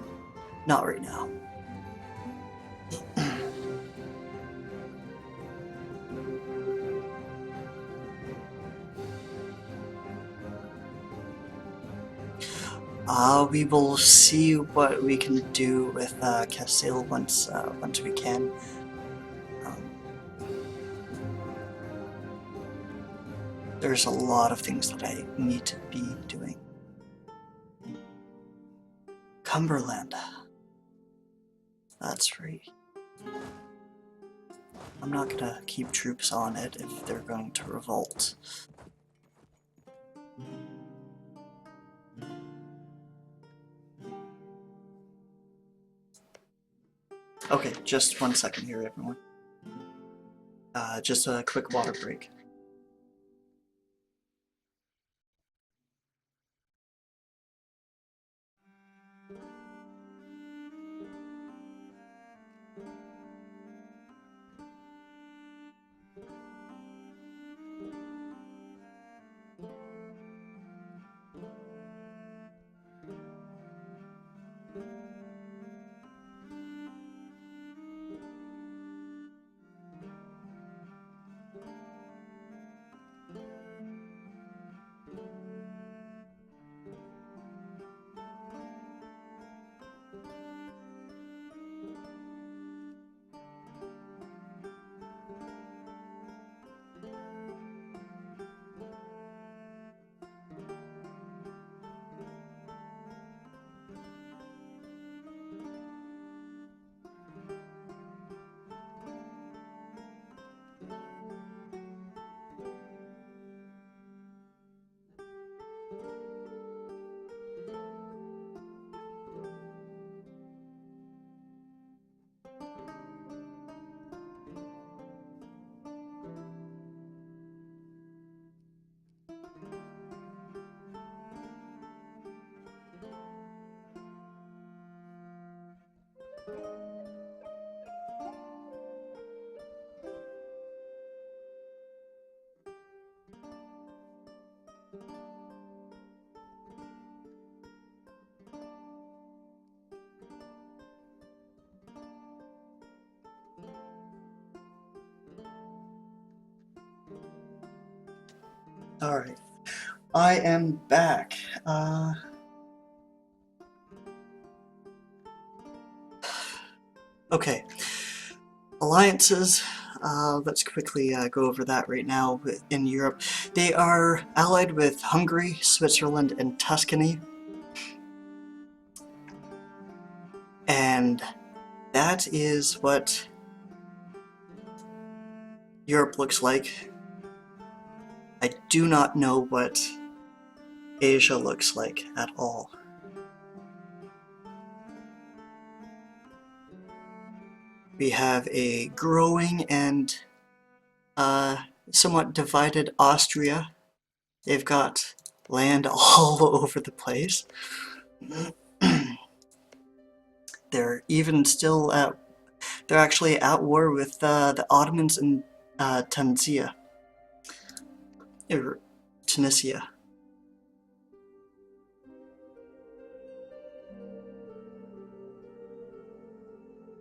Not right now. We will see what we can do with Castile once we can. There's a lot of things that I need to be doing. Cumberland. That's right. I'm not gonna keep troops on it if they're going to revolt. Okay, just 1 second here, everyone. Just a quick water break. Alright, I am back. Okay, alliances. Let's quickly go over that right now in Europe. They are allied with Hungary, Switzerland, and Tuscany. And that is what Europe looks like. I do not know what Asia looks like at all. We have a growing and somewhat divided Austria. They've got land all over the place. They're even still at They're actually at war with the Ottomans in or Tunisia.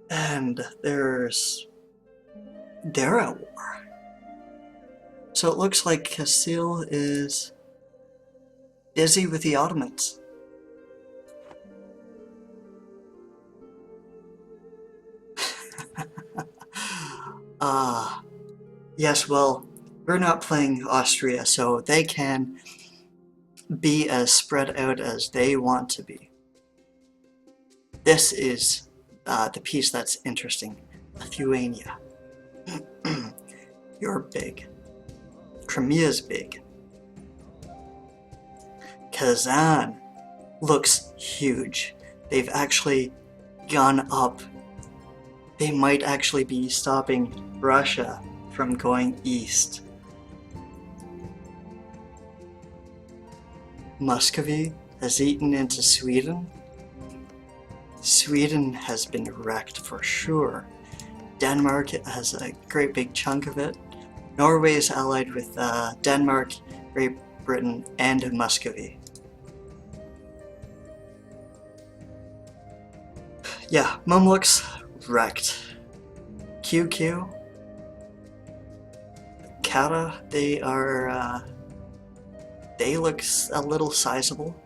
And they're at war. So it looks like Castile is busy with the Ottomans. Yes, well, we're not playing Austria, so they can be as spread out as they want to be. This is the piece that's interesting. Lithuania. You're big. Crimea's big. Kazan looks huge. They've actually gone up. They might actually be stopping Russia from going east. Muscovy has eaten into Sweden. Sweden has been wrecked for sure. Denmark has a great big chunk of it. Norway is allied with Denmark, Great Britain, and Muscovy. Yeah, Mamluks wrecked. QQ, Kata, they look a little sizable.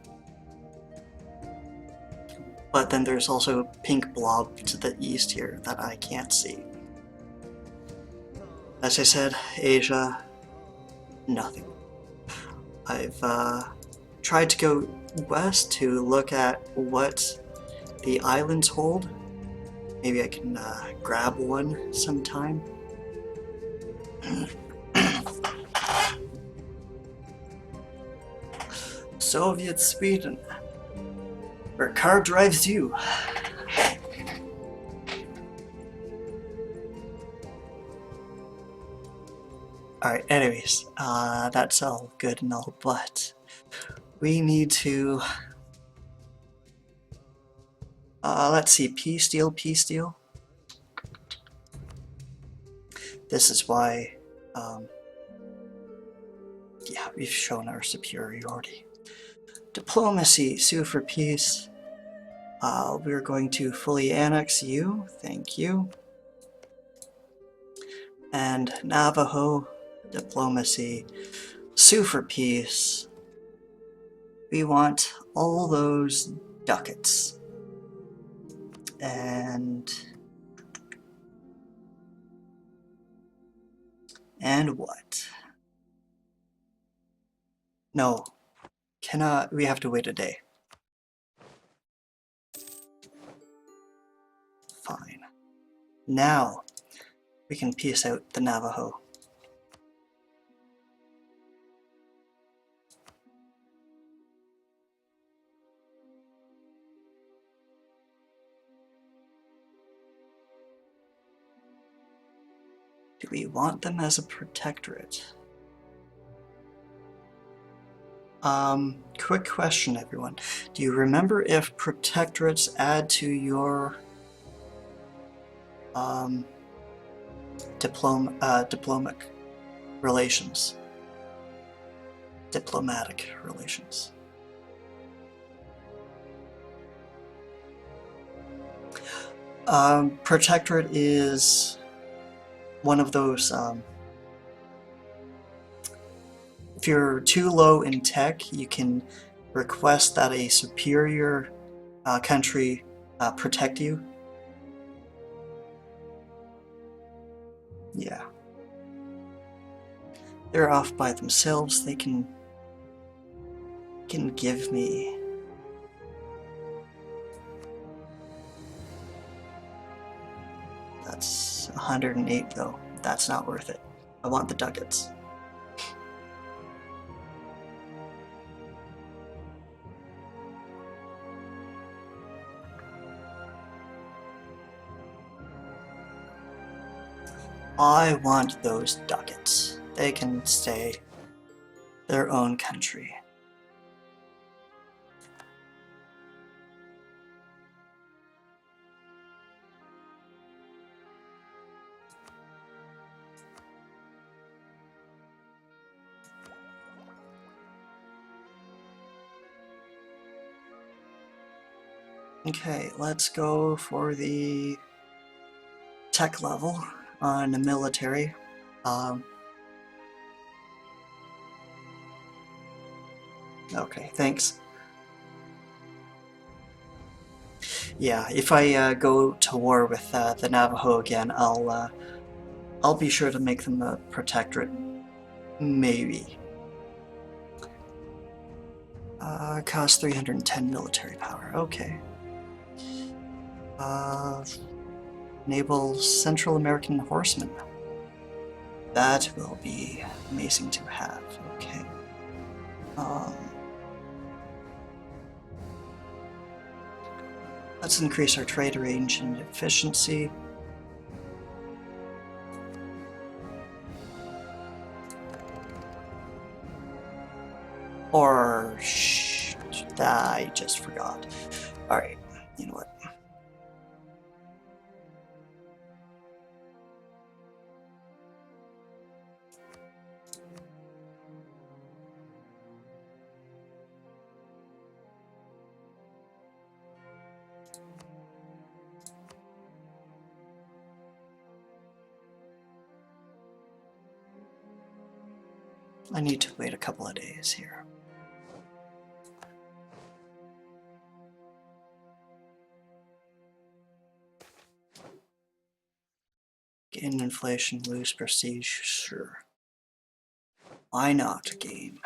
But then there's also a pink blob to the east here that I can't see. As I said, Asia, nothing. I've tried to go west to look at what the islands hold. Maybe I can grab one sometime. Soviet Sweden, where car drives you. Alright, anyways, that's all good and all, but we need to, let's see, peace deal. This is why, yeah, we've shown our superiority. Diplomacy, sue for peace. We're going to fully annex you, thank you. And Navajo, diplomacy, sue for peace. We want all those ducats. And what? No, cannot, we have to wait a day. Fine. Now, we can peace out the Navajo. Do we want them as a protectorate? Quick question, everyone. Do you remember if protectorates add to your diplomatic relations? Diplomatic relations. Protectorate is one of those, if you're too low in tech, you can request that a superior country protect you. Yeah. They're off by themselves, they can give me. That's 108 though. That's not worth it. I want the ducats. I want those ducats. They can stay their own country. Okay, let's go for the tech level on the military. Okay, thanks. Yeah, if I go to war with the Navajo again, I'll be sure to make them a protectorate. Maybe. Cost 310 military power. Okay. Enable Central American horsemen. That will be amazing to have. Okay. Let's increase our trade range and efficiency. Or I just forgot. Alright, you know what? I need to wait a couple of days here. Gain inflation, lose prestige, sure. Why not, game?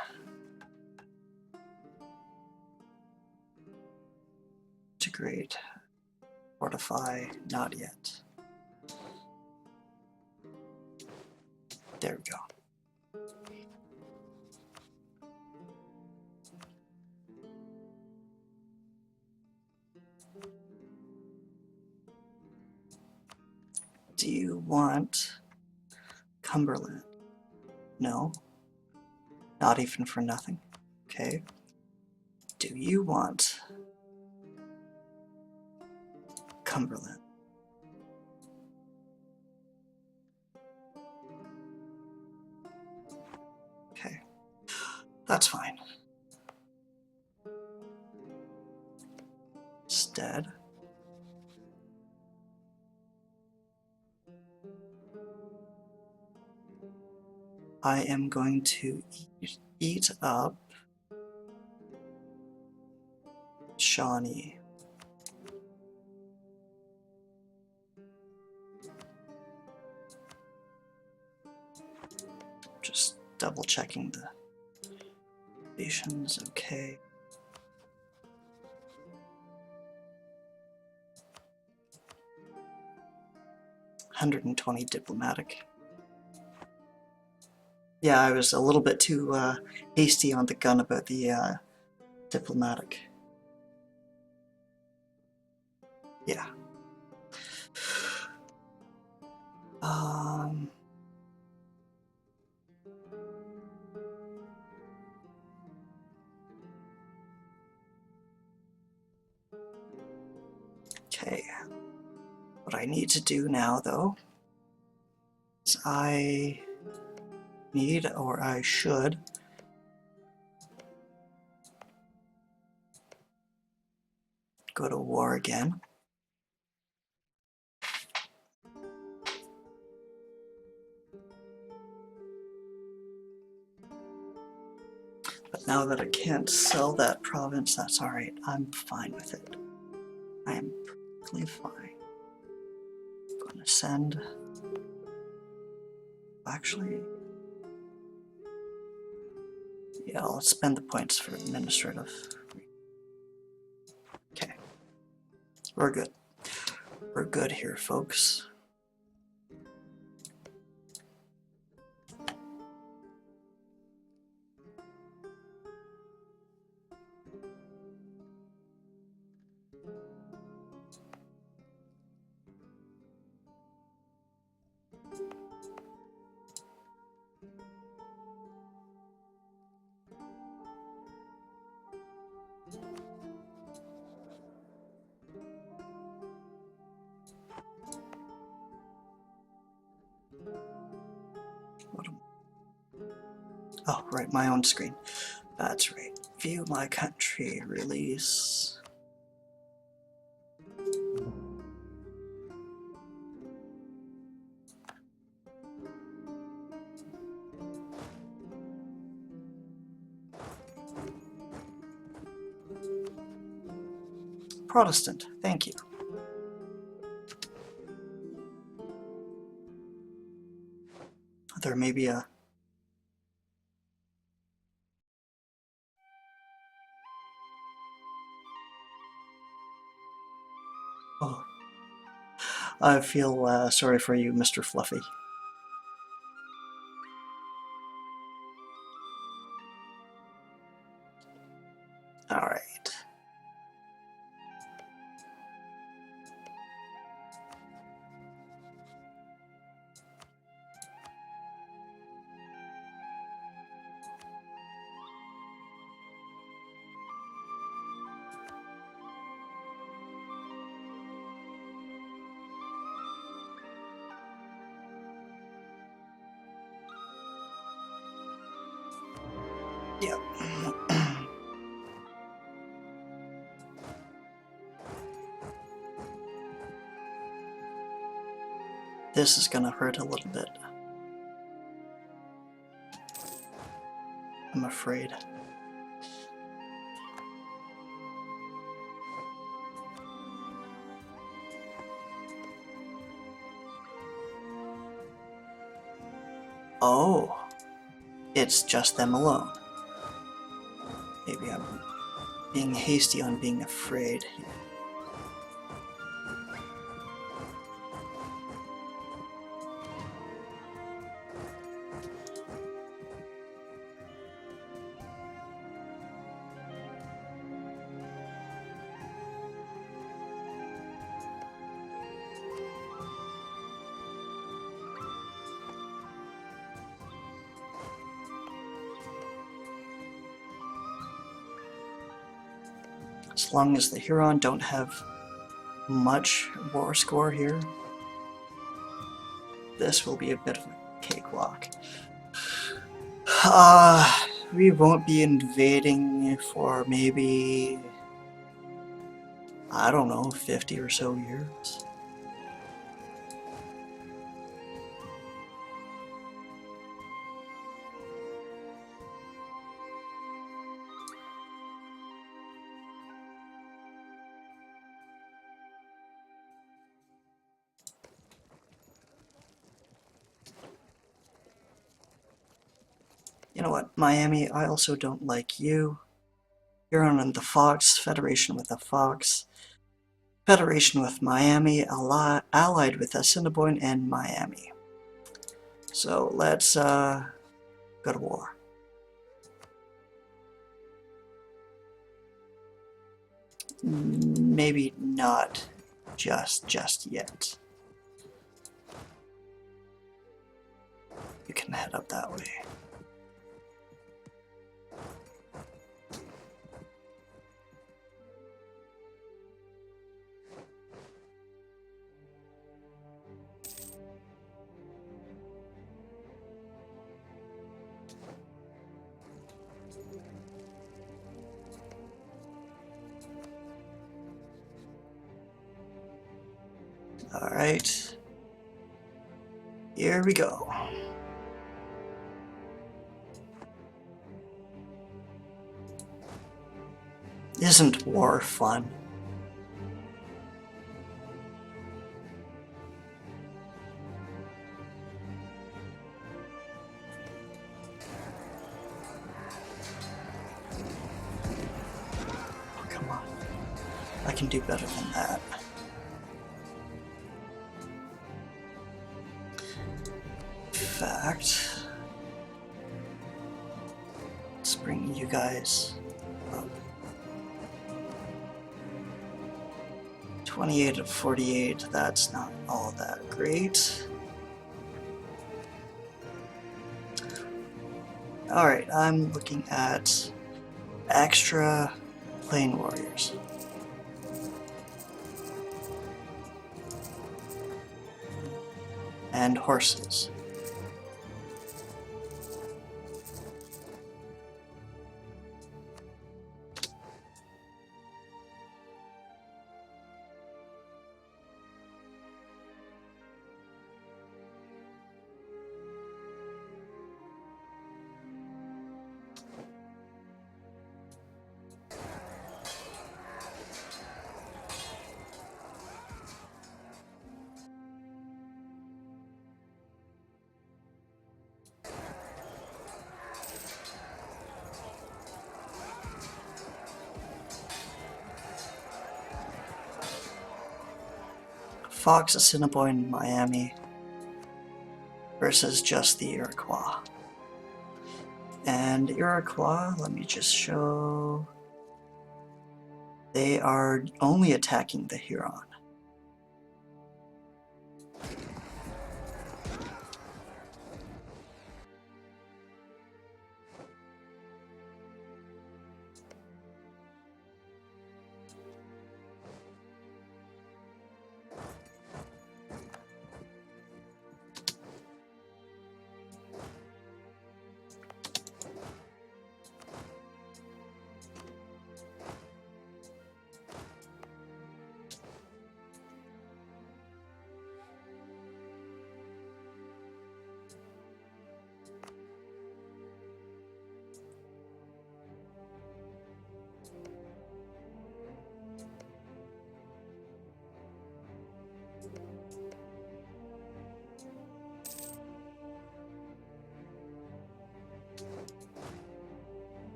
Integrate. Fortify, not yet. There we go. Do you want Cumberland? No. Not even for nothing. Okay. Do you want Cumberland? Okay. That's fine. Instead, I am going to eat up Shawnee. Just double checking the nations. Okay. $120 diplomatic. Yeah, I was a little bit too hasty on the gun about the diplomatic. Yeah. Okay. What I need to do now, though, is I need, or I should, go to war again. But now that I can't sell that province, that's alright. I'm fine with it. I am perfectly fine. I'm going to send... Actually... Yeah, I'll spend the points for administrative. Okay. We're good. We're good here, folks. Oh, right, my own screen. That's right. View my country, release. Protestant, thank you. There may be a... Oh. I feel sorry for you, Mr. Fluffy. Alright. Yep. This is gonna hurt a little bit. I'm afraid. Oh, it's just them alone. Maybe I'm being hasty on being afraid. As long as the Huron don't have much war score here, this will be a bit of a cakewalk. We won't be invading for maybe, I don't know, 50 or so years. You know what, Miami, I also don't like you. Huron and the Fox, Federation with the Fox. Federation with Miami, allied with Assiniboine and Miami. So let's go to war. Maybe not just yet. You can head up that way. All right, here we go. Isn't war fun? Oh, come on. I can do better than that. In fact, let's bring you guys up. 28 of 48, that's not all that great. Alright, I'm looking at extra plain warriors. And horses. Fox, Assiniboine, Miami versus just the Iroquois. And Iroquois, let me just show, they are only attacking the Huron.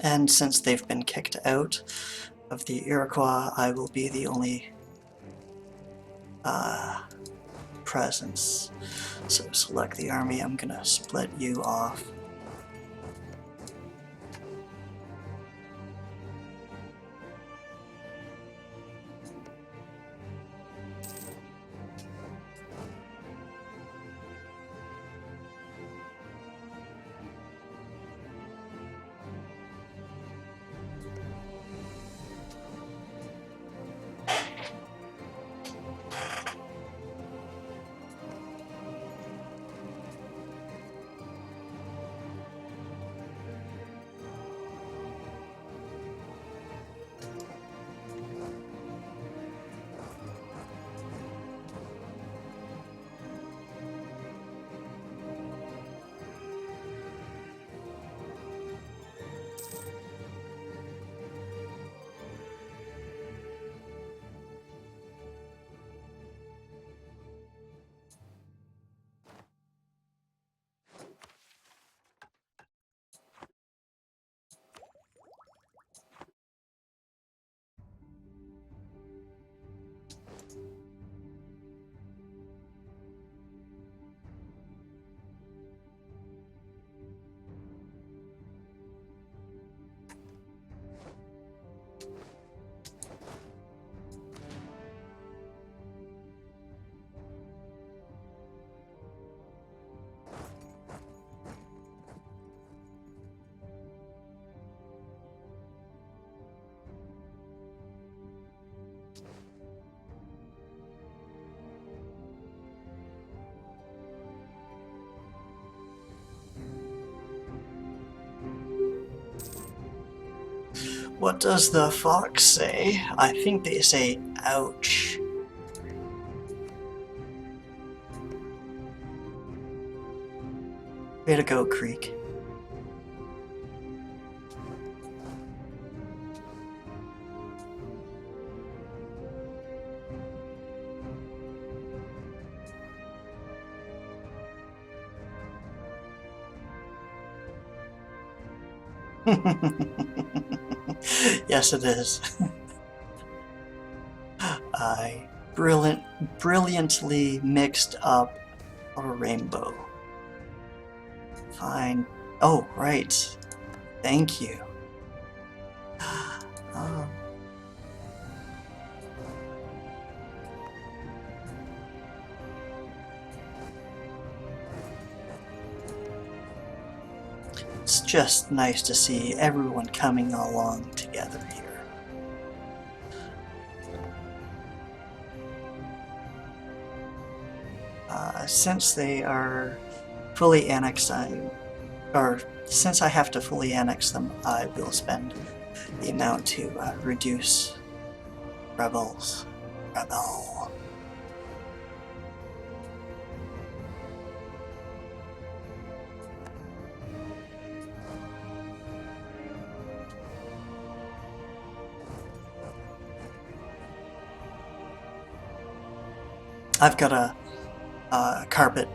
And since they've been kicked out of the Iroquois, I will be the only presence. So select the army, I'm gonna split you off. What does the fox say? I think they say, ouch. Way to go, Creek. Yes, it is. I brilliantly mixed up a rainbow. Fine. Oh, right. Thank you. It's just nice to see everyone coming along together here. Since they are fully annexed, since I have to fully annex them, I will spend the amount to reduce rebels. Rebel. I've got a carpet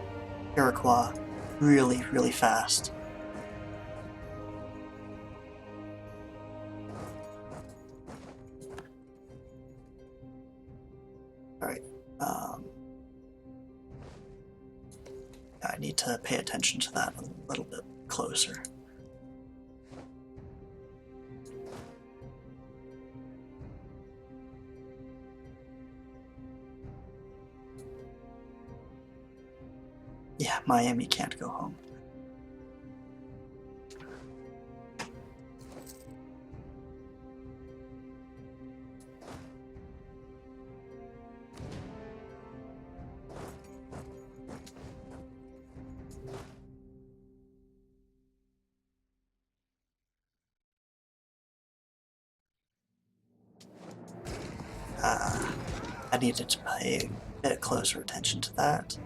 Iroquois really, really fast. Alright, Um, I need to pay attention to that a little bit closer. Yeah, Miami can't go home. I needed to pay a bit closer attention to that.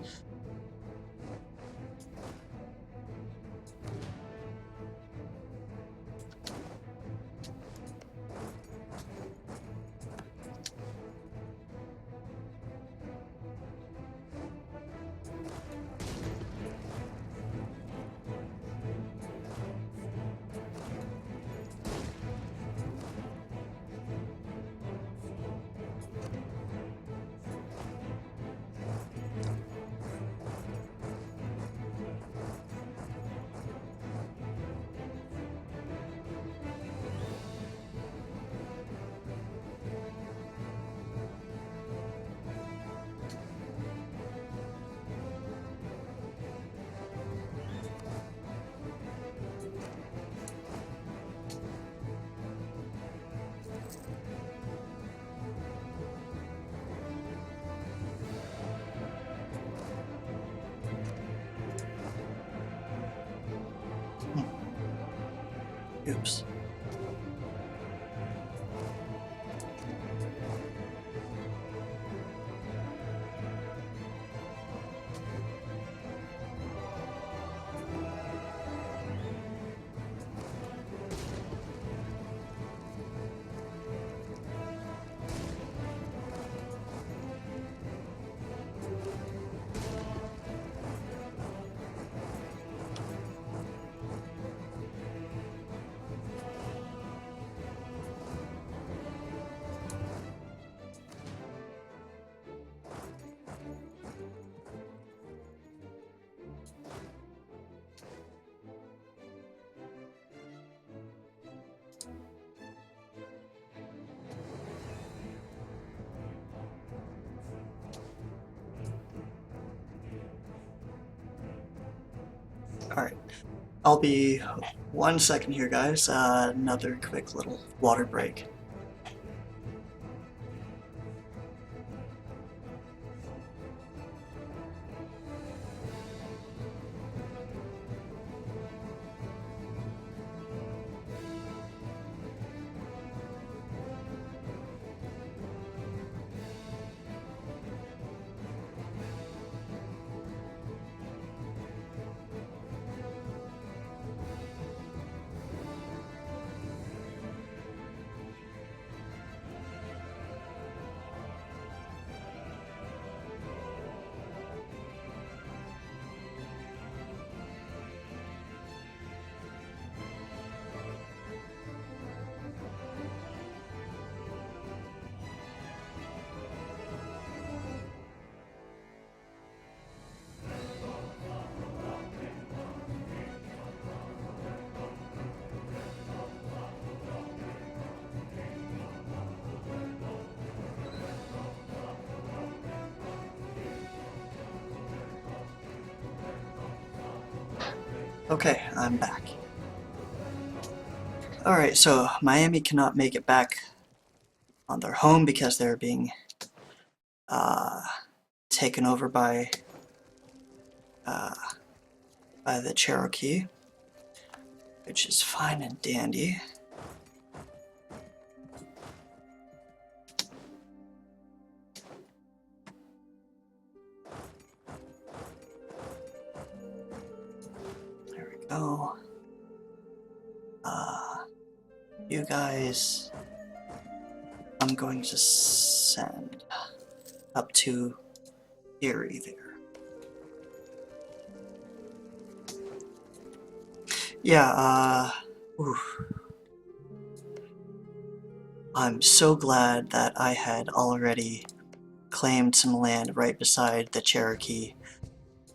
Oops. Alright, I'll be 1 second here, guys. Another quick little water break. Okay, I'm back. Alright, so Miami cannot make it back on their home because they're being taken over uh, by the Cherokee, which is fine and dandy. There we go. You guys, I'm going to send up to Erie there. Yeah, I'm so glad that I had already claimed some land right beside the Cherokee.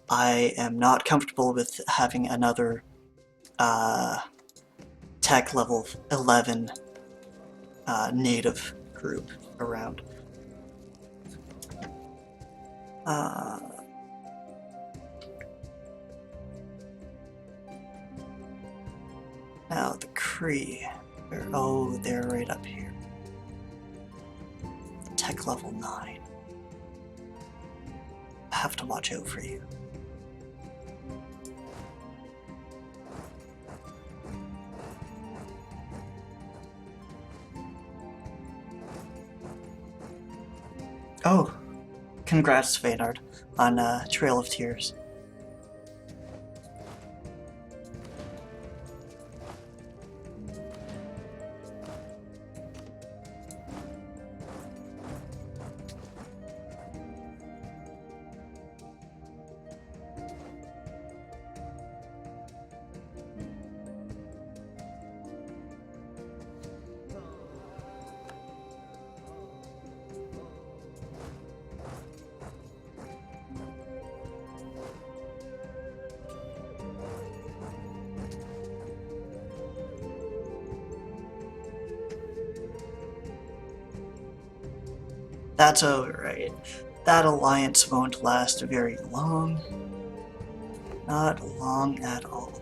I am not comfortable with having another tech level 11 native group around. Now the Cree, oh, they're right up here. Tech level 9. I have to watch out for you. Oh, congrats, Vaynard, on Trail of Tears. That's alright. That alliance won't last very long. Not long at all.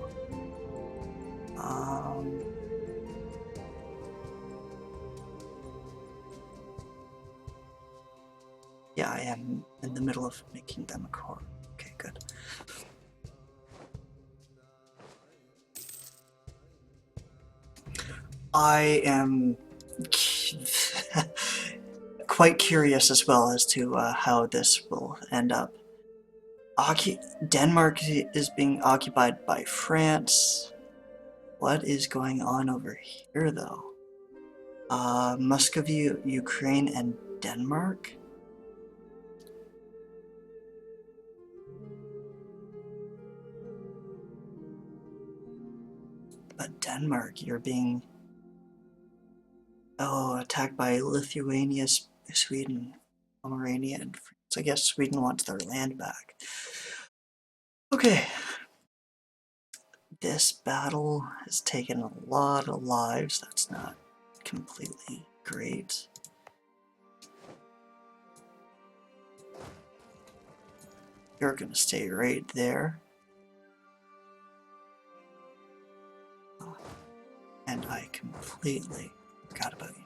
Yeah, I am in the middle of making them a core. Okay, good. I am quite curious as well as to how this will end up. Denmark is being occupied by France. What is going on over here, though? Muscovy, Ukraine, and Denmark? But Denmark, you're being... Oh, attacked by Lithuania, Sweden, Pomerania, and France. I guess Sweden wants their land back. Okay. This battle has taken a lot of lives. That's not completely great. You're gonna stay right there. And I completely forgot about you.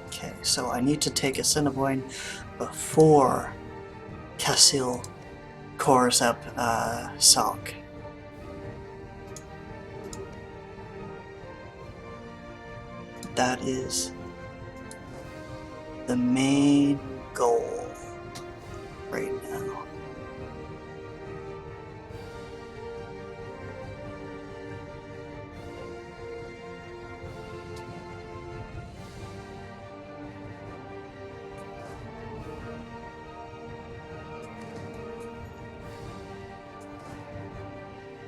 Okay, so I need to take Assiniboine before Cassil cores up Salk. That is the main goal right now.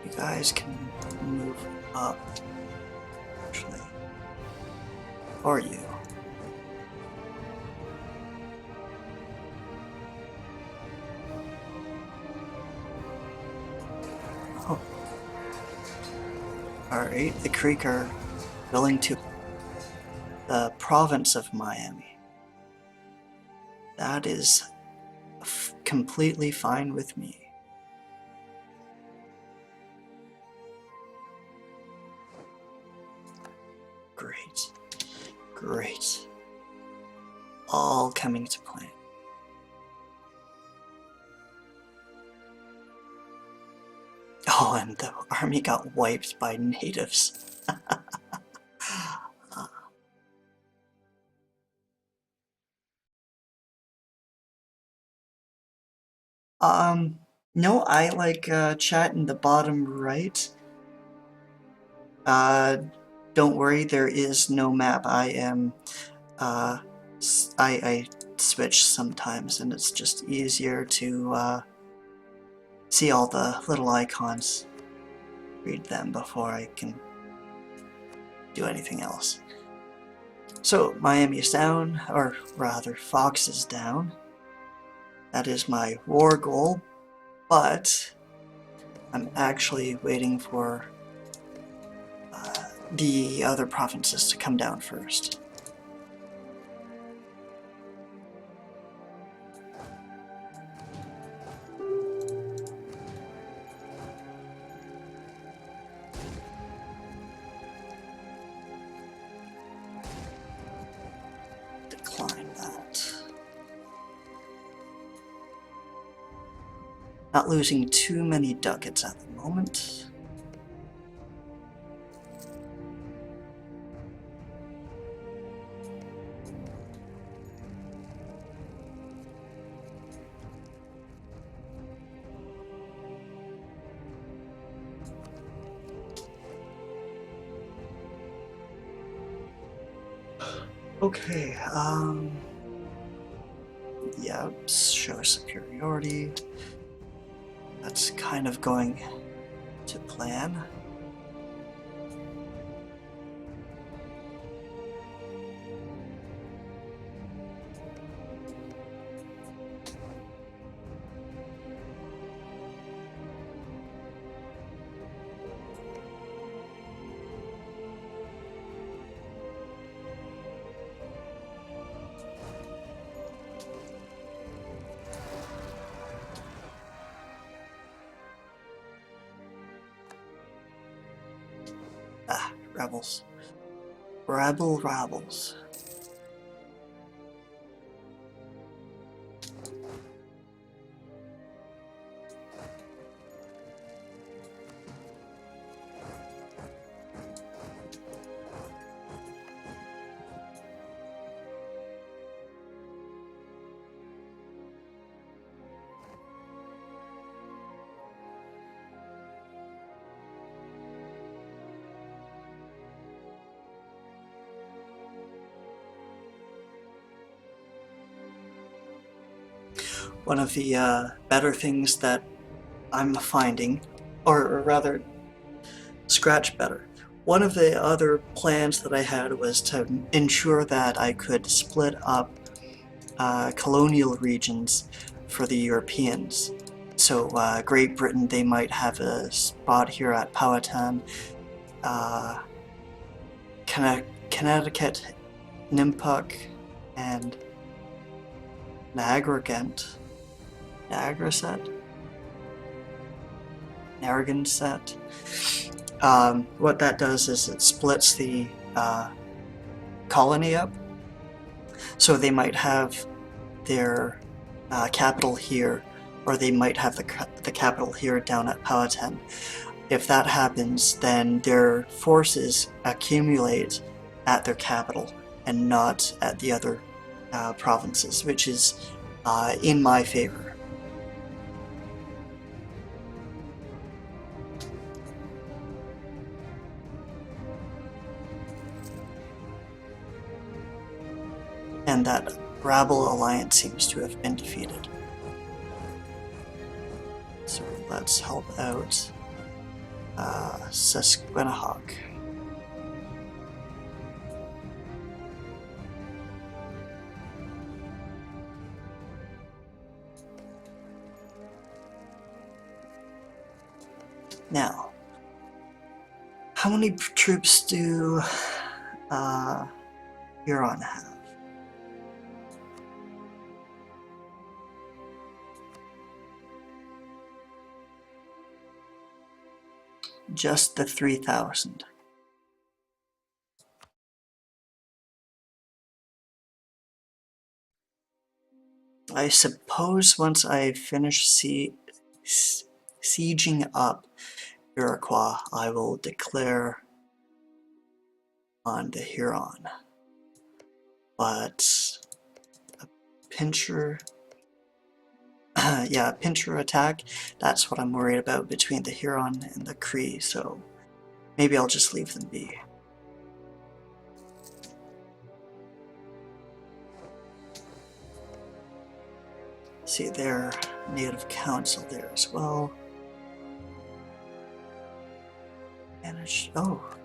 You guys can move up, actually. Or you. Oh. Alright. sorry, the Creek are willing to the province of Miami. That is completely fine with me. Great. Great. All coming to plan. Oh, and the army got wiped by natives. No, I like chat in the bottom right. Don't worry, there is no map. I switch sometimes, and it's just easier to see all the little icons, read them before I can do anything else. So, Miami's down, or rather, Fox is down. That is my war goal, but I'm actually waiting for the other provinces to come down first. Decline that. Not losing too many ducats at the moment. Okay, yeah, show superiority. That's kind of going to plan. Ah, rebels. Rebels. One of the better things that I'm finding, or rather, scratch better. One of the other plans that I had was to ensure that I could split up colonial regions for the Europeans. So Great Britain, they might have a spot here at Powhatan. Connecticut, Nipmuc, and Narragansett. What that does is it splits the colony up. So they might have their capital here, or they might have the capital here down at Powhatan. If that happens, then their forces accumulate at their capital and not at the other provinces, which is in my favor. And that Rabble alliance seems to have been defeated. So let's help out Susquehannock. Now, How many troops do Huron have? Just the 3,000. I suppose once I finish sieging up Iroquois, I will declare on the Huron. But a pincher, yeah, a pincher attack, that's what I'm worried about between the Huron and the Cree, so maybe I'll just leave them be. See, their native council there as well. Managed, oh, good.